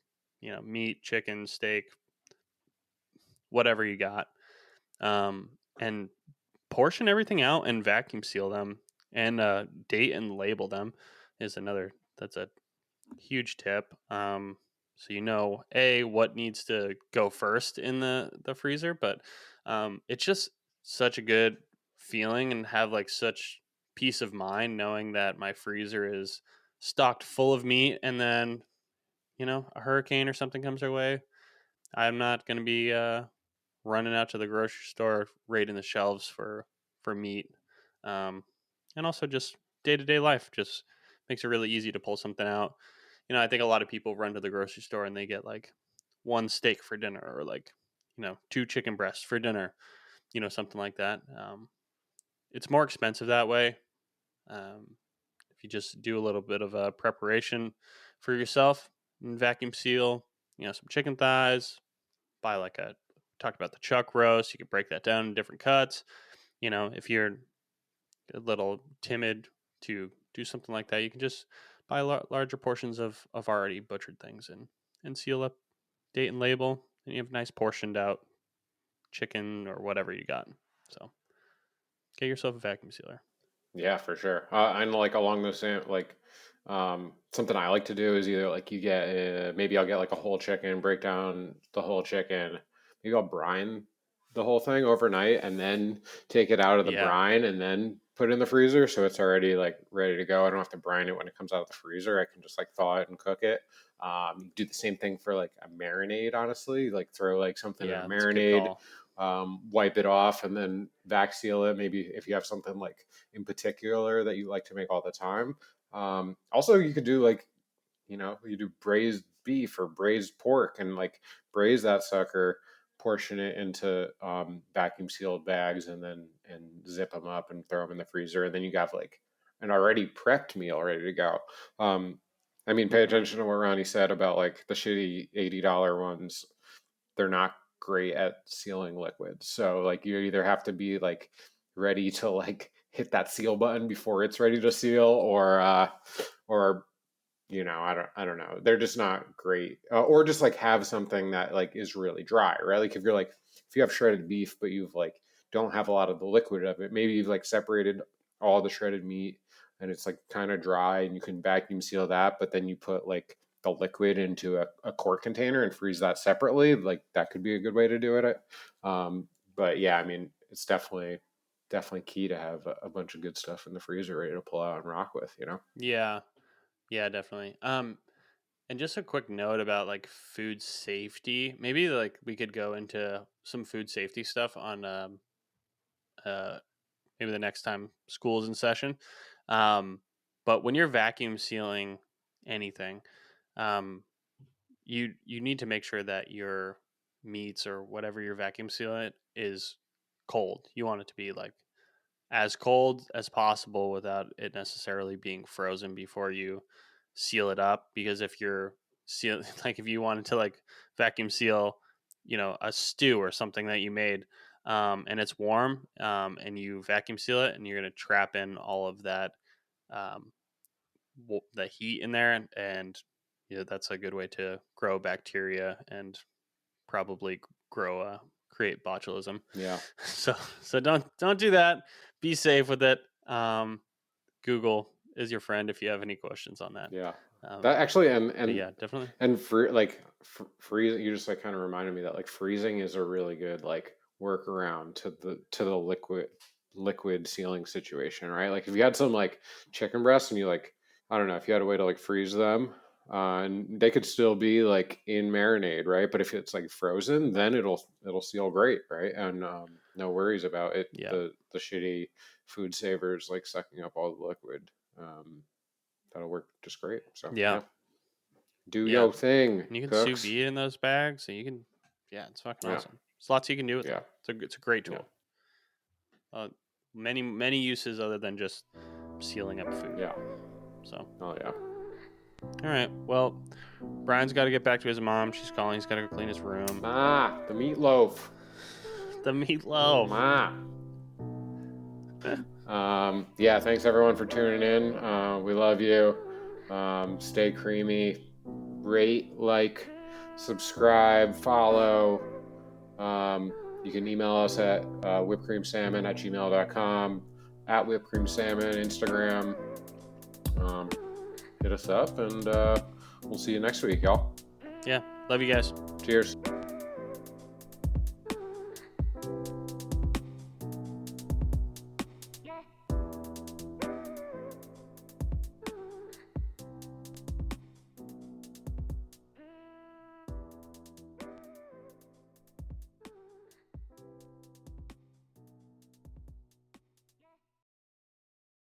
meat, chicken, steak, whatever you got, and portion everything out and vacuum seal them, and date and label them is that's a huge tip. So what needs to go first in the freezer, but it's just such a good feeling and have like such peace of mind knowing that my freezer is stocked full of meat, and then a hurricane or something comes our way, I'm not going to be running out to the grocery store raiding the shelves for meat. And also just day-to-day life just makes it really easy to pull something out. I think a lot of people run to the grocery store and they get like one steak for dinner, or like 2 chicken breasts for dinner, something like that. It's more expensive that way. If you just do a little bit of a preparation for yourself and vacuum seal, some chicken thighs, buy talked about the chuck roast. You can break that down in different cuts. If you're a little timid to do something like that, you can just buy larger portions of already butchered things and seal up, date and label, and you have nice portioned out chicken or whatever you got. So get yourself a vacuum sealer. Yeah, for sure. And like along those same like something I like to do is either like you get maybe I'll get like a whole chicken, break down the whole chicken, maybe I'll brine the whole thing overnight and then take it out of the Yeah. brine and then put it in the freezer so it's already like ready to go. I don't have to brine it when it comes out of the freezer. I can just like thaw it and cook it. You do the same thing for like a marinade, honestly. Like throw like something in a That's a good marinade, call. wipe it off, and then vac seal it. Maybe if you have something like in particular that you like to make all the time. Also, you could do like, you do braised beef or braised pork and like braise that sucker, portion it into vacuum sealed bags, and zip them up and throw them in the freezer, and then you got like an already prepped meal ready to go. I mean, pay attention to what Ronnie said about like the shitty $80 ones. They're not great at sealing liquids. So like you either have to be like ready to like hit that seal button before it's ready to seal, or I don't know. They're just not great. Or just like have something that like is really dry, right? Like if you have shredded beef, but you've like don't have a lot of the liquid of it, maybe you've like separated all the shredded meat and it's like kind of dry and you can vacuum seal that, but then you put like the liquid into a quart container and freeze that separately. Like that could be a good way to do it. But yeah, I mean, it's definitely key to have a bunch of good stuff in the freezer ready to pull out and rock with, Yeah, definitely. And just a quick note about like food safety. Maybe like we could go into some food safety stuff on maybe the next time school's in session. But when you're vacuum sealing anything, you need to make sure that your meats or whatever you're vacuum sealing it is cold. You want it to be like as cold as possible without it necessarily being frozen before you seal it up. Because if you're like if you wanted to like vacuum seal, a stew or something that you made, and it's warm, and you vacuum seal it, and you're going to trap in all of that, the heat in there, and that's a good way to grow bacteria and probably create botulism. Yeah. So don't do that. Be safe with it. Google is your friend if you have any questions on that. Yeah. That actually, and yeah, definitely. And freezing, you just like kind of reminded me that like freezing is a really good like workaround to the liquid sealing situation, right? Like if you had some like chicken breasts and you like, I don't know, if you had a way to like freeze them, and they could still be like in marinade, right? But if it's like frozen, then it'll seal great, right? And no worries about it. Yeah. The shitty food savers like sucking up all the liquid. That'll work just great. So yeah. Do your thing. And you can cooks. sous vide in those bags, and you can, it's fucking awesome. There's lots you can do with it. It's a great tool. Many uses other than just sealing up food. Yeah. So. Oh yeah. All right. Well, Brian's got to get back to his mom. She's calling. He's got to go clean his room. The meatloaf. The meatloaf. Yeah. Thanks everyone for tuning in. We love you. Stay creamy. Rate, like, subscribe, follow. You can email us at whippedcreamsalmon@gmail.com, at whippedcreamsalmon, Instagram. Hit us up, and we'll see you next week, y'all. Yeah. Love you guys. Cheers.